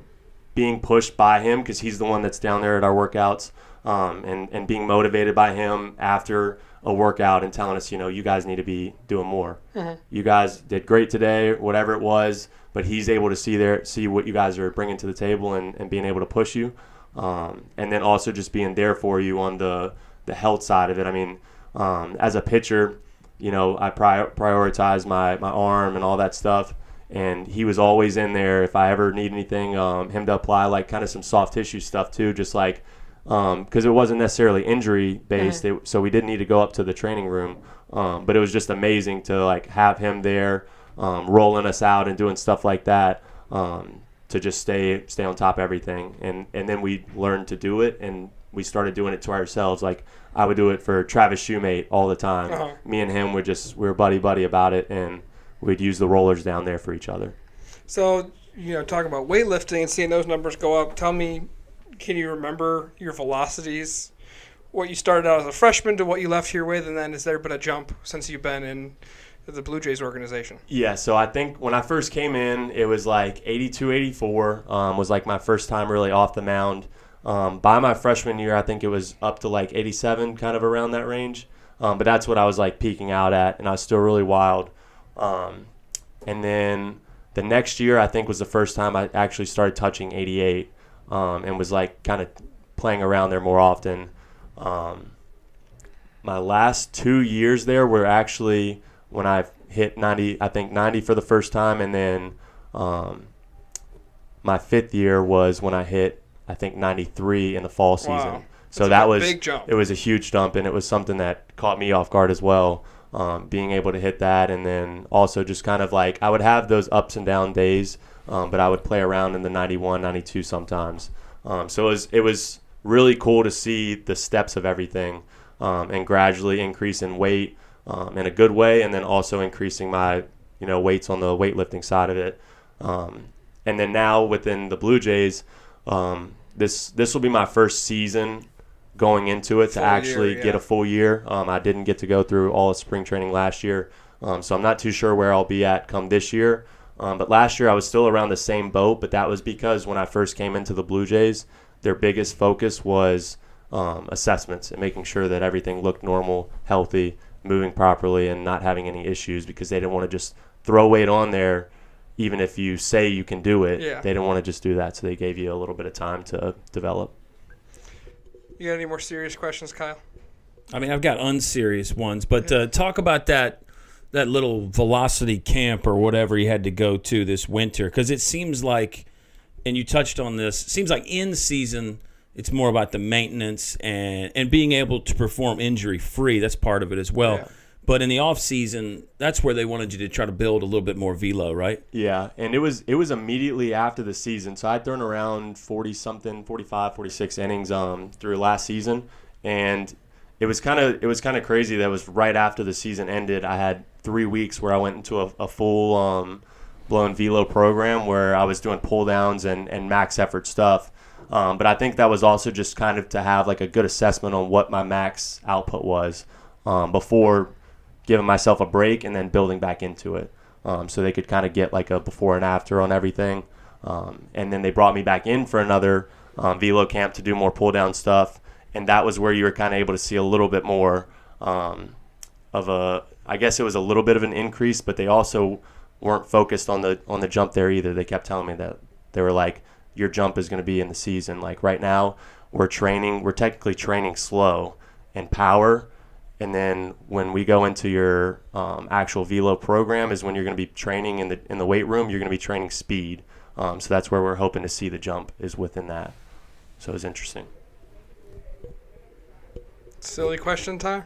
being pushed by him, because he's the one that's down there at our workouts, and being motivated by him after a workout and telling us, you guys need to be doing more. Mm-hmm. You guys did great today, whatever it was, but he's able to see what you guys are bringing to the table and being able to push you. And then also just being there for you on the health side of it. I mean, as a pitcher, I prioritize my arm and all that stuff. And he was always in there if I ever need anything, him to apply like kind of some soft tissue stuff too, just like because it wasn't necessarily injury based, so we didn't need to go up to the training room. But it was just amazing to like have him there, rolling us out and doing stuff like that, to just stay on top of everything. And then we learned to do it, and we started doing it to ourselves. Like I would do it for Travis Shoemate all the time. Uh-huh. Me and him we were buddy about it, and we'd use the rollers down there for each other. So, talking about weightlifting and seeing those numbers go up, tell me, can you remember your velocities, what you started out as a freshman to what you left here with, and then has there been a jump since you've been in the Blue Jays organization? Yeah, so I think when I first came in, it was like 82, 84 was like my first time really off the mound. By my freshman year, I think it was up to like 87, kind of around that range. But that's what I was like peaking out at, and I was still really wild. And then the next year, I think was the first time I actually started touching 88, and was like kind of playing around there more often. My last 2 years there were actually when I hit 90, I think 90 for the first time, and then my 5th year was when I hit, I think 93 in the fall season. Wow. So that was big jump. It was a huge jump, and it was something that caught me off guard as well. Being able to hit that, and then also just kind of like I would have those ups and down days, but I would play around in the 91, 92 sometimes. So it was really cool to see the steps of everything, and gradually increase in weight in a good way, and then also increasing my weights on the weightlifting side of it. And then now within the Blue Jays, this will be my first season going into it to actually get a full year. I didn't get to go through all of spring training last year, so I'm not too sure where I'll be at come this year. But last year I was still around the same boat, but that was because when I first came into the Blue Jays, their biggest focus was assessments and making sure that everything looked normal, healthy, moving properly, and not having any issues, because they didn't want to just throw weight on there even if you say you can do it. They didn't want to just do that, so they gave you a little bit of time to develop. You got any more serious questions, Kyle? I mean, I've got unserious ones, but talk about that little velocity camp or whatever you had to go to this winter, because it seems like, and you touched on this, it seems like in season it's more about the maintenance and being able to perform injury-free. That's part of it as well. Yeah. But in the off season, that's where they wanted you to try to build a little bit more velo, right? Yeah, and it was immediately after the season. So I'd thrown around 45, 46 innings through last season, and it was kind of crazy. That was right after the season ended. I had 3 weeks where I went into a full blown velo program where I was doing pull downs and max effort stuff. But I think that was also just kind of to have like a good assessment on what my max output was before giving myself a break and then building back into it, so they could kind of get like a before and after on everything. And then they brought me back in for another velo camp to do more pull down stuff, and that was where you were kind of able to see a little bit more of I guess it was a little bit of an increase, but they also weren't focused on the jump there either. They kept telling me that they were like, your jump is going to be in the season. Like right now we're technically training slow and power. And then when we go into your actual velo program is when you're going to be training in the weight room. You're going to be training speed. So that's where we're hoping to see the jump is within that. So it's interesting. Silly question time?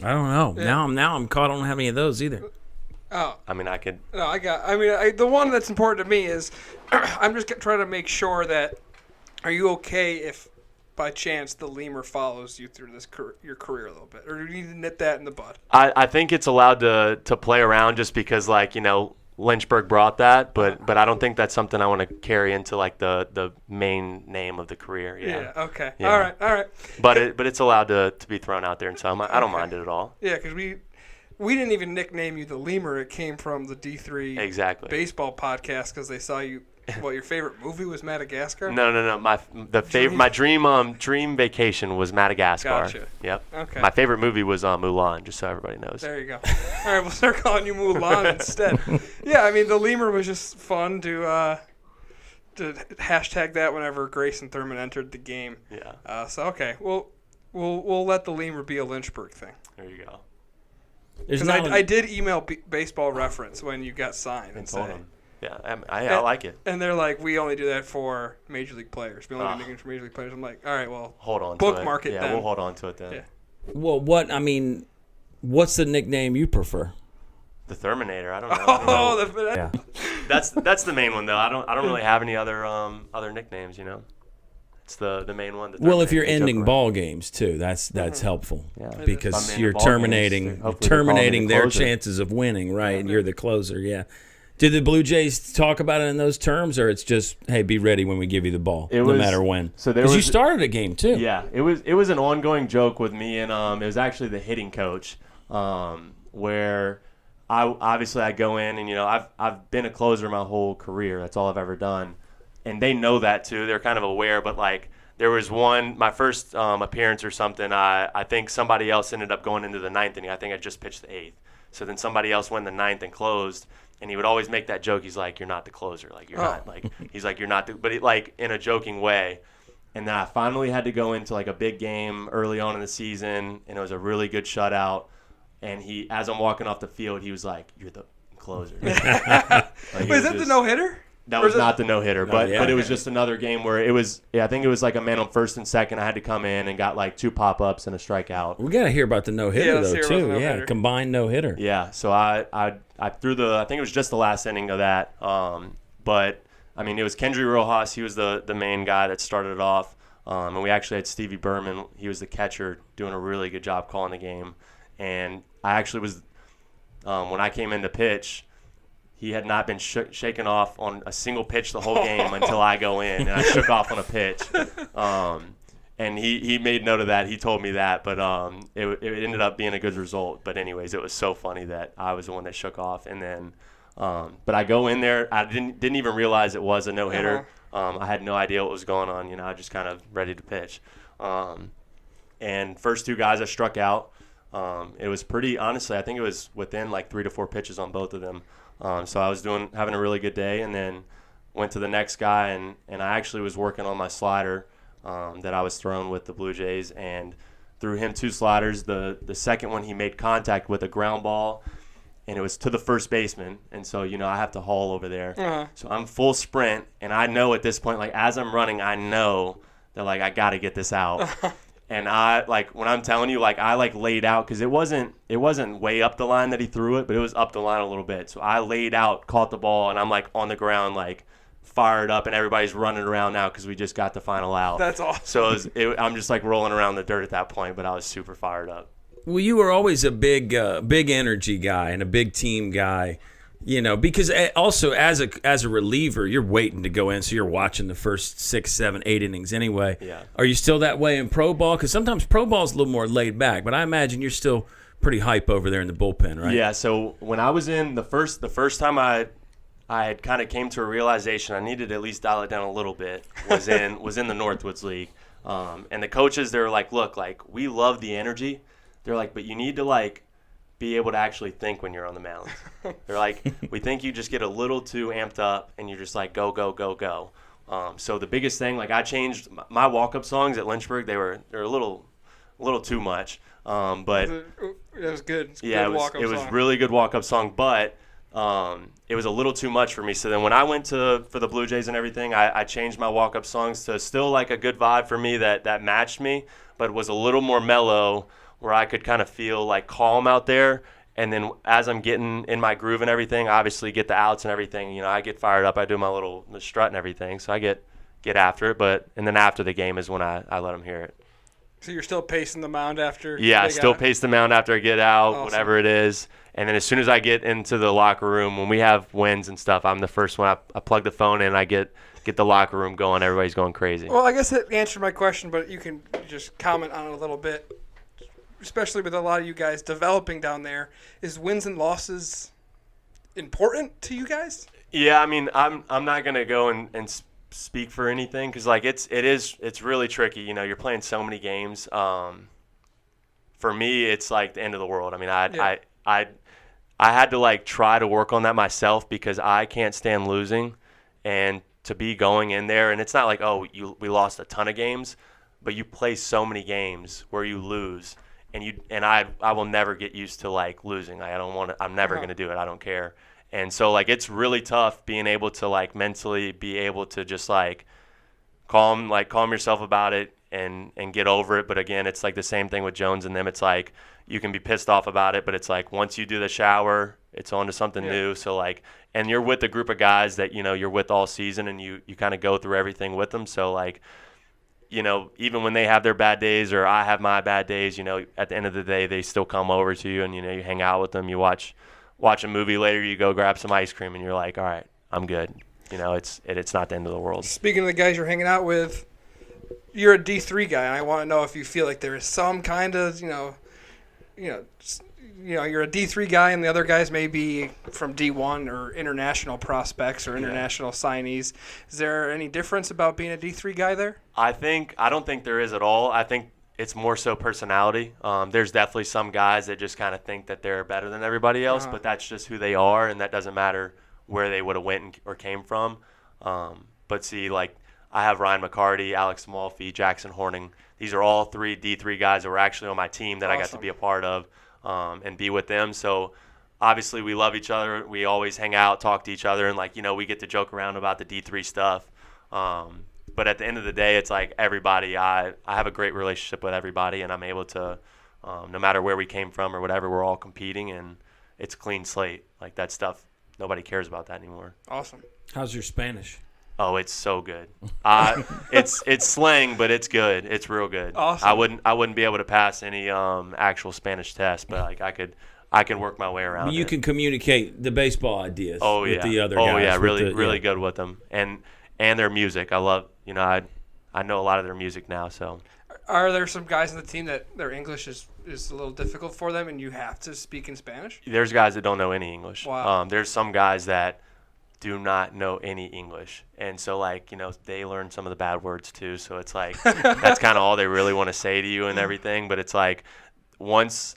I don't know. Yeah. Now I'm caught. I don't have any of those either. Oh. I mean, I could. No, the one that's important to me is I'm just trying to make sure that, are you okay if by chance the lemur follows you through your career a little bit, or do you need to nip that in the bud? I think it's allowed to play around just because, like, you know, Lynchburg brought that, but I don't think that's something I want to carry into like the main name of the career. Yeah. Okay. Yeah. All right. But it's allowed to be thrown out there, and so I don't mind it at all. Yeah, because we didn't even nickname you the lemur. It came from the D3 baseball podcast because they saw you. Well, your favorite movie was Madagascar? No. My dream vacation was Madagascar. Gotcha. Yep. Okay. My favorite movie was Mulan, just so everybody knows. There you go. All right, we'll start calling you Mulan instead. Yeah, I mean the lemur was just fun to hashtag that whenever Grayson Thurman entered the game. Yeah. So okay, we'll let the lemur be a Lynchburg thing. There you go. Because I did email Baseball Reference when you got signed and told say. him. Yeah, I like it. And they're like, we only do that for Major League players. We only do nicknames for Major League players. I'm like, all right, well, hold on. Bookmark it then. then. We'll hold on to it then. Yeah. Well, what's the nickname you prefer? The Thurminator. I don't know. Yeah. That's the main one though. I don't really have any other nicknames. You know, it's the main one. Well, if you're ending ball games too, that's helpful. Yeah. Because you're terminating their chances of winning, right? Yeah. And you're the closer. Yeah. Did the Blue Jays talk about it in those terms, or it's just, hey, be ready when we give you the ball, no matter when? Because you started a game too. Yeah, it was an ongoing joke with me, and it was actually the hitting coach, where I go in, and you know I've been a closer my whole career. That's all I've ever done, and they know that too. They're kind of aware, but like there was my first appearance or something. I think somebody else ended up going into the ninth inning. I think I just pitched the eighth, so then somebody else went the ninth and closed. And he would always make that joke. He's like, "You're not the closer. Like you're not like." He's like, "You're not." But like in a joking way. And then I finally had to go into like a big game early on in the season, and it was a really good shutout. And as I'm walking off the field, he was like, "You're the closer." Wait, is that the no-hitter? That was not the no-hitter, but it was just another game where it was. Yeah, I think it was like a man on first and second. I had to come in and got like 2 pop-ups and a strikeout. We got to hear about the no-hitter though too. Yeah, combined no-hitter. Yeah, so I threw I think it was just the last inning of that. But I mean, it was Kendry Rojas. He was the main guy that started it off. And we actually had Stevie Berman. He was the catcher, doing a really good job calling the game. And I actually was when I came in to pitch. he had not been shaken off on a single pitch the whole game until I go in, and I shook off on a pitch. And he made note of that. He told me that, but it ended up being a good result. But anyways, it was so funny that I was the one that shook off. And then, but I go in there. I didn't even realize it was a no-hitter. I had no idea what was going on. I just kind of ready to pitch. And first 2 guys I struck out. It was pretty, honestly, I think it was within like 3 to 4 pitches on both of them. So I was having a really good day, and then went to the next guy, and I actually was working on my slider that I was throwing with the Blue Jays, and threw him 2 sliders. The second one he made contact with a ground ball, and it was to the first baseman, and so I have to haul over there. So I'm full sprint, and I know at this point, like as I'm running, I know that like I got to get this out. And I like when I'm telling you, like I like laid out because it wasn't way up the line that he threw it, but it was up the line a little bit. So I laid out, caught the ball, and I'm like on the ground, like fired up, and everybody's running around now because we just got the final out. That's awesome. So I'm just like rolling around the dirt at that point, but I was super fired up. Well, you were always a big energy guy and a big team guy. Because also as a reliever, you're waiting to go in, so you're watching the first 6, 7, 8 innings anyway. Yeah. Are you still that way in pro ball? Because sometimes pro ball is a little more laid back, but I imagine you're still pretty hype over there in the bullpen, right? Yeah. So when I was in the first time I had kind of came to a realization I needed to at least dial it down a little bit was in the Northwoods League, and the coaches, they were like, look, like we love the energy. They're like, but you need to like be able to actually think when you're on the mound. They're like, we think you just get a little too amped up and you're just like, go, go, go, go. So the biggest thing, like I changed my walk-up songs at Lynchburg. They're a little too much. But it was good. Yeah, it was really good walk-up song, but it was a little too much for me. So then when I went for the Blue Jays and everything, I changed my walk-up songs to still like a good vibe for me that matched me, but was a little more mellow, where I could kind of feel like calm out there. And then as I'm getting in my groove and everything, obviously get the outs and everything, I get fired up. I do my little strut and everything. So I get after it. And then after the game is when I let them hear it. So you're still pacing the mound after? Yeah, I still pace the mound after I get out, awesome. Whatever it is. And then as soon as I get into the locker room, when we have wins and stuff, I'm the first one. I plug the phone in, I get the locker room going. Everybody's going crazy. Well, I guess it answered my question, but you can just comment on it a little bit. Especially with a lot of you guys developing down there, is wins and losses important to you guys? Yeah, I mean, I'm not gonna go and speak for anything because like it's really tricky. You're playing so many games. For me, it's like the end of the world. I mean, I had to like try to work on that myself because I can't stand losing, and to be going in there, and it's not like we lost a ton of games, but you play so many games where you lose. And I will never get used to like losing. I'm never going to do it. I don't care. And so like it's really tough being able to like mentally be able to just like calm yourself about it and get over it. But again, it's like the same thing with Jones and them. It's like you can be pissed off about it, but it's like once you do the shower, it's on to something new. So like, and you're with a group of guys that you're with all season, and you kind of go through everything with them. So like, even when they have their bad days or I have my bad days, at the end of the day, they still come over to you and, you hang out with them. You watch a movie later, you go grab some ice cream and you're like, all right, I'm good. It's not the end of the world. Speaking of the guys you're hanging out with, you're a D3 guy, and I want to know if you feel like there is some kind of, you're a D3 guy and the other guys may be from D1 or international prospects or international signees. Is there any difference about being a D3 guy there? I don't think there is at all. I think it's more so personality. There's definitely some guys that just kind of think that they're better than everybody else, but that's just who they are, and that doesn't matter where they would have went or came from. But see, like I have Ryan McCarty, Alex Amalfi, Jackson Horning. These are all 3 D3 guys that were actually on my team that I got to be a part of. And be with them. So obviously we love each other. We always hang out, talk to each other, and like, we get to joke around about the D3 stuff. But at the end of the day, it's like everybody, I have a great relationship with everybody, and I'm able to, no matter where we came from or whatever, we're all competing, and it's a clean slate. Like that stuff, nobody cares about that anymore. Awesome. How's your Spanish? Oh, it's so good. It's slang, but it's good. It's real good. Awesome. I wouldn't be able to pass any actual Spanish test, but like I I can work my way around. But you can communicate the baseball ideas with the other guys. Oh yeah, really good with them, and their music. I love, I know a lot of their music now. So, are there some guys on the team that their English is a little difficult for them, and you have to speak in Spanish? There's guys that don't know any English. Wow. There's some guys that do not know any English, and so they learn some of the bad words too. So it's like that's kind of all they really want to say to you and everything. But it's like once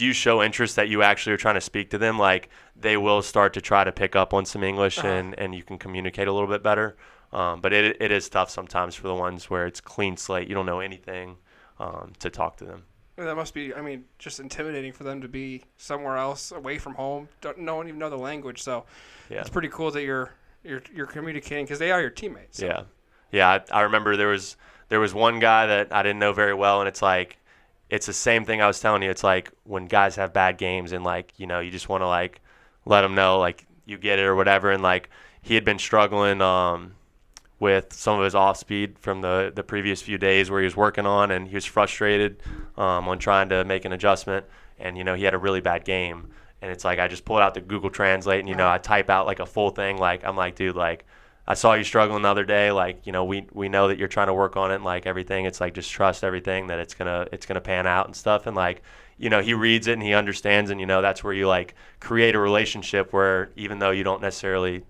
you show interest that you actually are trying to speak to them, like they will start to try to pick up on some English and you can communicate a little bit better. But it is tough sometimes for the ones where it's clean slate. You don't know anything to talk to them. That must be, just intimidating for them to be somewhere else, away from home. No one even know the language, so it's pretty cool that you're communicating because they are your teammates. So. Yeah. I remember there was one guy that I didn't know very well, and it's like it's the same thing I was telling you. It's like when guys have bad games and you just want to let them know you get it or whatever, and he had been struggling with some of his off speed from the previous few days where he was working on, and he was frustrated on trying to make an adjustment, and he had a really bad game, and it's like I just pulled out the Google Translate and I type out a full thing, I'm like, dude, I saw you struggling the other day, we know that you're trying to work on it and everything, it's just trust everything that it's gonna pan out and stuff, and he reads it and he understands, and that's where you create a relationship where even though you don't necessarily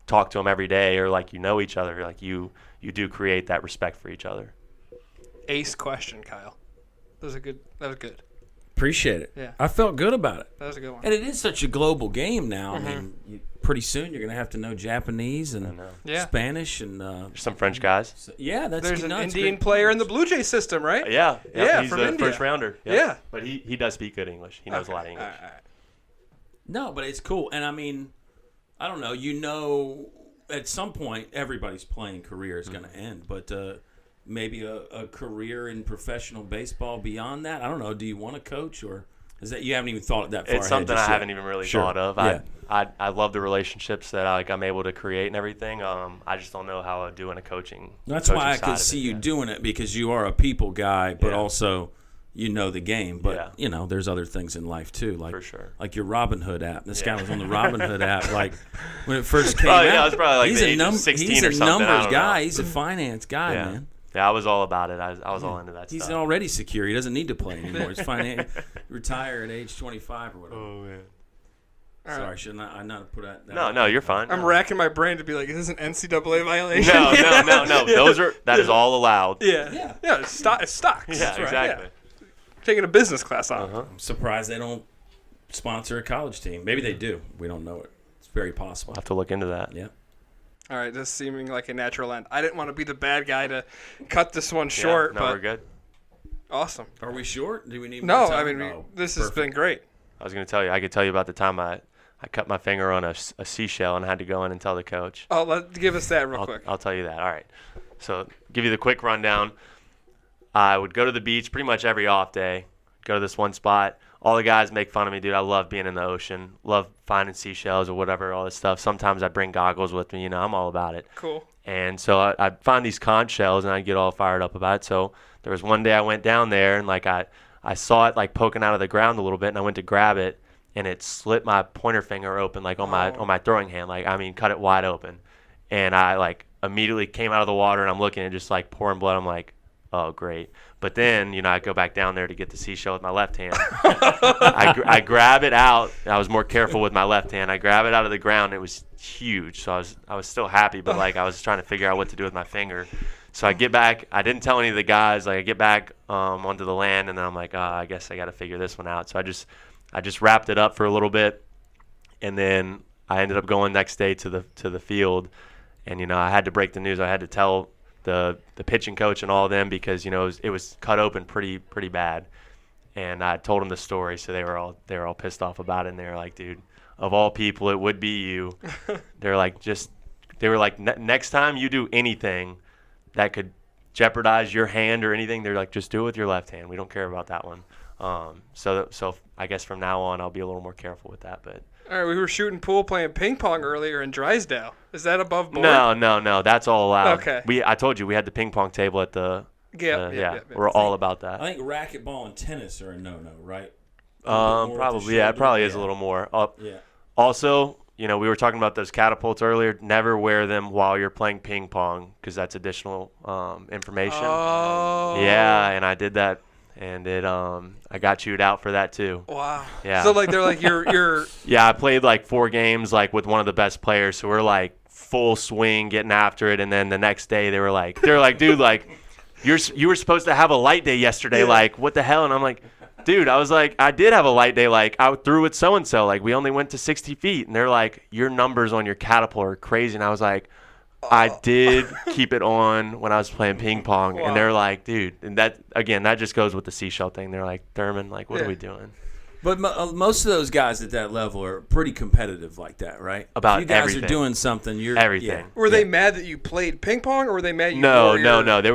talk to them every day or each other, you do create that respect for each other. Ace question, Kyle. That was good. Appreciate it. Yeah. I felt good about it. That was a good one. And it is such a global game now. I mean, pretty soon you're going to have to know Japanese and Spanish and there's some French guys. So, that's there's an Indian player in the Blue Jay system, right? Yeah, he's from the India. first rounder. Yep. Yeah, but he does speak good English. He knows a lot of English. All right. No, but it's cool. And I don't know. At some point, everybody's playing career is going to end, but maybe a career in professional baseball beyond that. I don't know. Do you want to coach, or is that you haven't even thought that far? It's something I haven't even really thought of. Yeah. I love the relationships that I'm able to create and everything. I just don't know how I do in a coaching. That's why I could see you doing it, because you are a people guy, but also the game. But there's other things in life too, for sure. Like your Robin Hood app. This guy was on the Robin Hood app when it first came out. Yeah, it's probably he's the age of 16 or something. He's a numbers guy. He's a finance guy, man. Yeah, I was all about it. I was all into that He's stuff. already secure. He doesn't need to play anymore. He's retire at age 25 or whatever. Oh man. Sorry, shouldn't I not put that? No, you're fine. I'm racking my brain to be like, is this an NCAA violation? No. That is all allowed. Yeah. It's stocks. Yeah, That's right. exactly. Yeah. Taking a business class on. I'm surprised they don't sponsor a college team. Maybe they do. We don't know it. It's very possible. I'll have to look into that. Yeah. All right, this seeming like a natural end. I didn't want to be the bad guy to cut this one short, but but we're good. Awesome. Are we short? Do we need No, more time? I mean, this has been great. I was going to tell you. I could tell you about the time I cut my finger on a seashell and had to go in and tell the coach. Give us that real quick. I'll tell you that. All right. So give you the quick rundown. I would go to the beach pretty much every off day. Go to this one spot. All the guys make fun of me, dude. I love being in the ocean. Love finding seashells or whatever, all this stuff. Sometimes I bring goggles with me. I'm all about it. Cool. And so I'd find these conch shells, and I'd get all fired up about it. So there was one day I went down there, and I saw it poking out of the ground a little bit, and I went to grab it, and it slit my pointer finger open on my throwing hand. Cut it wide open. And I immediately came out of the water, and I'm looking at just pouring blood. I'm like, oh, great. But then, I go back down there to get the seashell with my left hand. I grab it out. I was more careful with my left hand. I grab it out of the ground. It was huge. So I was still happy, but I was trying to figure out what to do with my finger. So I get back. I didn't tell any of the guys. I get back onto the land, and then I'm like, I guess I got to figure this one out. So I just wrapped it up for a little bit, and then I ended up going next day to the field, and I had to break the news. I had to tell the pitching coach and all of them because it was cut open pretty bad, and I told them the story, so they were all pissed off about it, and they were like, dude, of all people it would be you. They were like next time you do anything that could jeopardize your hand or anything, they're like, just do it with your left hand. We don't care about that one. So I guess from now on I'll be a little more careful with that. But all right, we were shooting pool, playing ping pong earlier in Drysdale. Is that above board? No, that's all allowed. Okay. I told you we had the ping pong table at the. Yeah. We're all about that. I think racquetball and tennis are a no-no, right? Probably, yeah, it probably is a little more. Yeah. Also, we were talking about those catapults earlier. Never wear them while you're playing ping pong because that's additional information. Oh. Yeah, and I did that, and I got chewed out for that too. Wow. Yeah. So they're like you're. Yeah, I played like 4 games like with one of the best players, so we're like full swing getting after it, and then the next day they were like, dude, like you were supposed to have a light day yesterday, like what the hell? And I'm like, dude, I was like, I did have a light day. Like, I threw with so-and-so. Like, we only went to 60 feet. And they're like, your numbers on your catapult are crazy. And I was like, I did keep it on when I was playing ping pong. Wow. And they're like, dude. And that just goes with the seashell thing. They're like, Thurman, like, what are we doing? But most of those guys at that level are pretty competitive like that, right? About if you guys everything. are doing something, you're everything. Yeah. Were they mad that you played ping pong, or were they mad you? No. They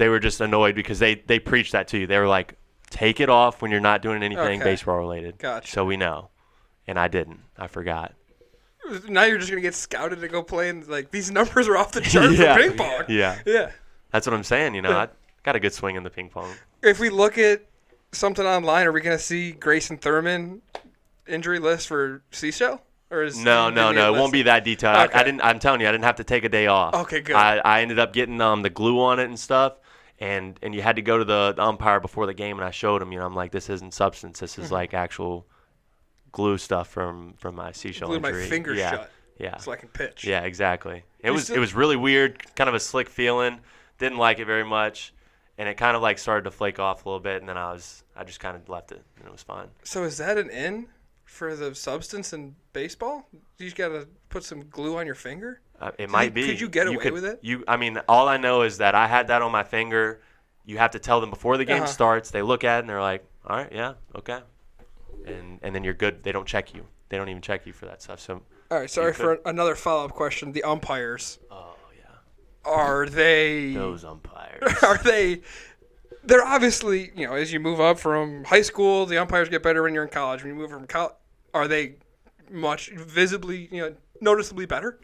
were just annoyed because they preached that to you. They were like, take it off when you're not doing anything baseball related. Gotcha. So we know. And I didn't. I forgot. Now you're just going to get scouted to go play, and like these numbers are off the chart for ping pong. Yeah. Yeah. That's what I'm saying. I got a good swing in the ping pong. If we look at something online, are we going to see Grayson Thurman injury list for Seashell? Or is No. It won't be that detailed. Okay. I'm telling you, I didn't have to take a day off. Okay, good. I ended up getting the glue on it and stuff. And you had to go to the umpire before the game, and I showed him. I'm like, this isn't substance. This is like actual glue stuff from my seashell injury. Glue my finger shut. Yeah. So I can pitch. Yeah, exactly. It was really weird, kind of a slick feeling. Didn't like it very much, and it kind of like started to flake off a little bit, and then I just kind of left it, and it was fine. So is that an in for the substance in baseball? You just got to put some glue on your finger? It might be. Could you get away with it? All I know is that I had that on my finger. You have to tell them before the game starts. They look at it and they're like, all right, yeah, okay. And then you're good. They don't check you. They don't even check you for that stuff. So. All right, sorry for another follow-up question. The umpires. Oh, yeah. Are they. Those umpires. Are they. They're obviously, as you move up from high school, the umpires get better when you're in college. When you move from college, are they much visibly, noticeably better?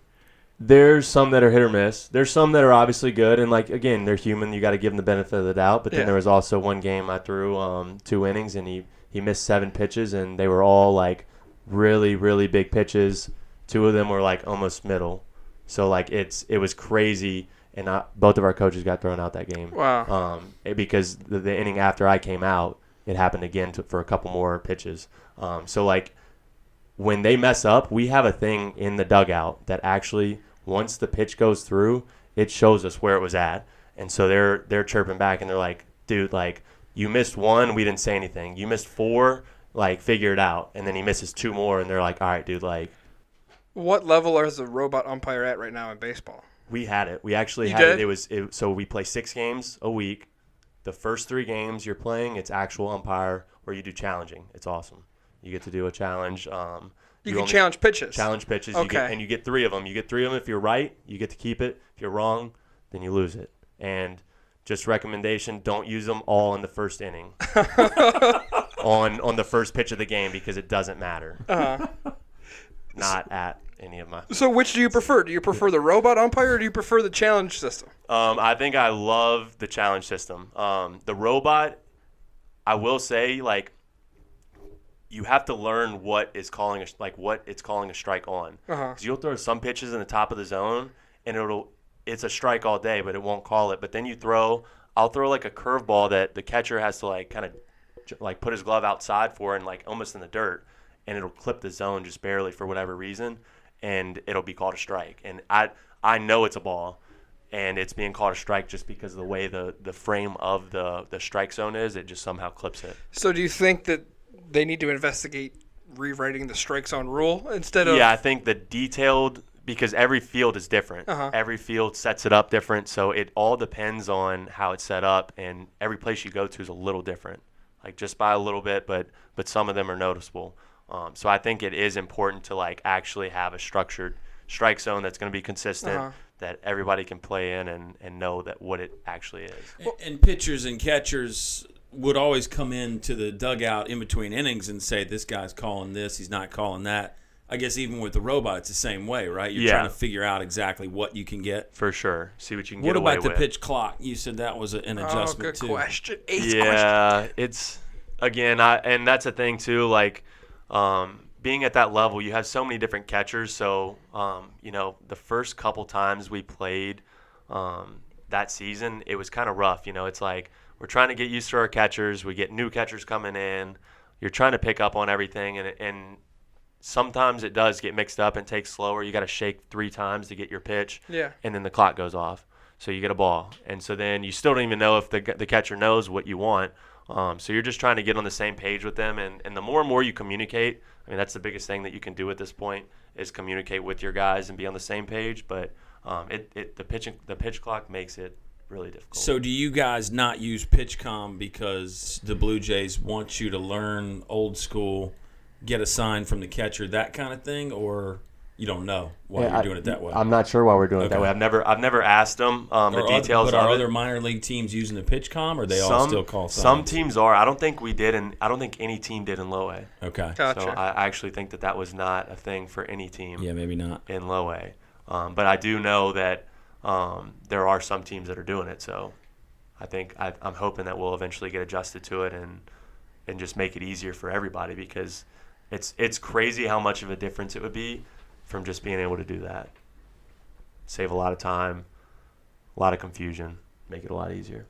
There's some that are hit or miss. There's some that are obviously good, and again, they're human. You got to give them the benefit of the doubt. But then there was also one game I threw 2 innings, and he missed 7 pitches, and they were all like really, really big pitches. 2 of them were like almost middle. So it was crazy, and both of our coaches got thrown out that game. Wow. Because the inning after I came out, it happened again for a couple more pitches. When they mess up, we have a thing in the dugout that actually, once the pitch goes through, it shows us where it was at. And so they're chirping back, and they're like, dude, like, you missed 1, we didn't say anything. You missed 4, like, figure it out. And then he misses 2 more, and they're like, all right, dude, like. What level is the robot umpire at right now in baseball? We had it. We actually had it. So we play 6 games a week. The first 3 games you're playing, it's actual umpire, or you do challenging. It's awesome. You get to do a challenge. You can challenge pitches. Challenge pitches. Okay. You get 3 of them. You get 3 of them. If you're right, you get to keep it. If you're wrong, then you lose it. And just recommendation, don't use them all in the first inning on the first pitch of the game because it doesn't matter. Not at any of my. So which do you prefer? Do you prefer the robot umpire or do you prefer the challenge system? I think I love the challenge system. The robot, I will say, like, you have to learn what it's calling a strike on. Because you'll throw some pitches in the top of the zone, and it's a strike all day, but it won't call it. But then I'll throw like a curveball that the catcher has to like kind of like put his glove outside for, and like almost in the dirt, and it'll clip the zone just barely for whatever reason, and it'll be called a strike. And I know it's a ball, and it's being called a strike just because of the way the frame of the strike zone is. It just somehow clips it. So do you think that they need to investigate rewriting the strike zone rule instead of? Yeah, I think the detailed, because every field is different. Every field sets it up different, so it all depends on how it's set up, and every place you go to is a little different, like just by a little bit, but some of them are noticeable. So I think it is important to like actually have a structured strike zone that's going to be consistent, that everybody can play in and know that what it actually is. And pitchers and catchers would always come into the dugout in between innings and say, this guy's calling this, he's not calling that. I guess even with the robot, it's the same way, right? You're trying to figure out exactly what you can get. For sure. See what you can get away with. What about the pitch clock? You said that was an adjustment, good too. Question. Yeah, it's again, and that's a thing too. Like, being at that level, you have so many different catchers. So, the first couple times we played that season, it was kind of rough. It's like we're trying to get used to our catchers. We get new catchers coming in. You're trying to pick up on everything, and sometimes it does get mixed up and takes slower. You got to shake 3 times to get your pitch, and then the clock goes off. So you get a ball. And so then you still don't even know if the catcher knows what you want. So you're just trying to get on the same page with them. And the more and more you communicate, I mean, that's the biggest thing that you can do at this point is communicate with your guys and be on the same page. But the pitch clock makes it really difficult. So do you guys not use PitchCom because the Blue Jays want you to learn old school, get a sign from the catcher, that kind of thing, or you don't know why you're doing it that way? I'm not sure why we're doing it that way. I've never asked them the details. But are other minor league teams using the PitchCom, or they all still call signs? Some teams are. I don't think we did, and I don't think any team did in low A. Okay. Gotcha. So I actually think that was not a thing for any team. Yeah, maybe not in low A. But I do know that there are some teams that are doing it. So I think I'm hoping that we'll eventually get adjusted to it and just make it easier for everybody, because it's crazy how much of a difference it would be from just being able to do that. Save a lot of time, a lot of confusion, make it a lot easier.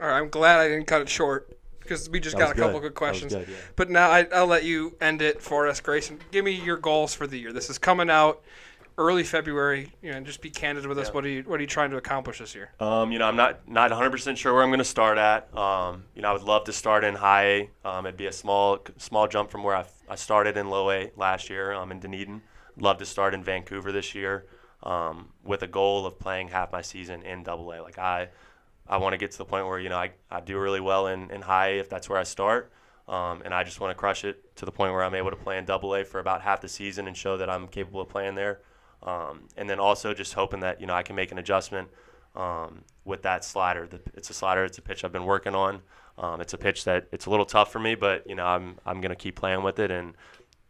All right, I'm glad I didn't cut it short because we just got a couple good questions. That was good, yeah. But now I'll let you end it for us, Grayson. Give me your goals for the year. This is coming out early February. Just be candid with us. Yeah. What are you trying to accomplish this year? I'm not 100% sure where I'm going to start at. I would love to start in high A. It'd be a small jump from where I started in low A last year in Dunedin. I'd love to start in Vancouver this year with a goal of playing half my season in double A. Like I want to get to the point where I do really well in high A if that's where I start. And I just want to crush it to the point where I'm able to play in double A for about half the season and show that I'm capable of playing there. And then also just hoping that I can make an adjustment with that slider. It's a pitch I've been working on. It's a pitch that it's a little tough for me, but I'm gonna keep playing with it. And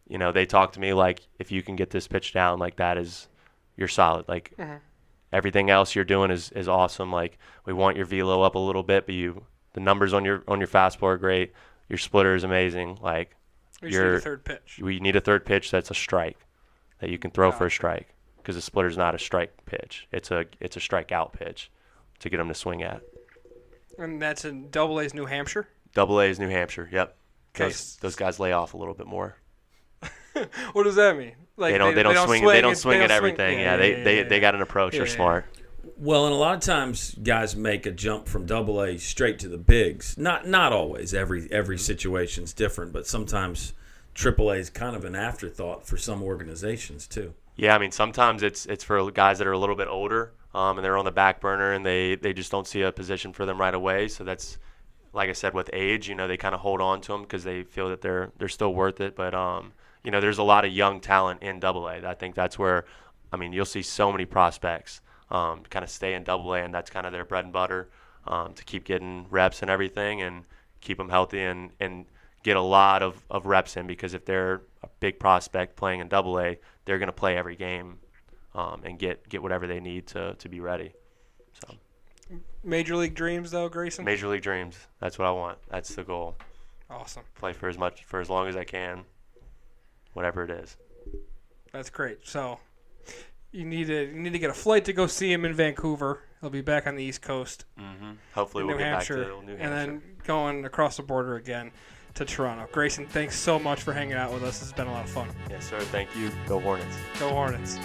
they talk to me like, if you can get this pitch down like that, you're solid. Like everything else you're doing is awesome. Like we want your velo up a little bit, but the numbers on your fastball are great. Your splitter is amazing. Like we need a third pitch. We need a third pitch that's a strike that you can throw for a strike. Because the splitter's not a strike pitch. It's a strikeout pitch to get them to swing at. And that's in Double A's New Hampshire? Double A's New Hampshire, yep. Okay. Those guys lay off a little bit more. What does that mean? Like they don't swing at everything. They got an approach. They're smart. Well, and a lot of times guys make a jump from double A straight to the bigs. Not always. Every situation's different, but sometimes triple A is kind of an afterthought for some organizations too. Yeah, I mean, sometimes it's for guys that are a little bit older, and they're on the back burner, and they just don't see a position for them right away. So that's, like I said, with age, they kind of hold on to them because they feel that they're still worth it. But there's a lot of young talent in Double A. I think that's where, you'll see so many prospects kind of stay in Double A, and that's kind of their bread and butter to keep getting reps and everything, and keep them healthy and get a lot of reps in, because if they're a big prospect playing in Double A, they're going to play every game and get whatever they need to be ready. So, Major League dreams, though, Grayson? Major League dreams. That's what I want. That's the goal. Awesome. Play for as long as I can, whatever it is. That's great. So you need to get a flight to go see him in Vancouver. He'll be back on the East Coast. Mm-hmm. Hopefully we'll get back to New Hampshire. And then going across the border again to Toronto. Grayson, thanks so much for hanging out with us. It's been a lot of fun. Yes, sir. Thank you. Go Hornets. Go Hornets.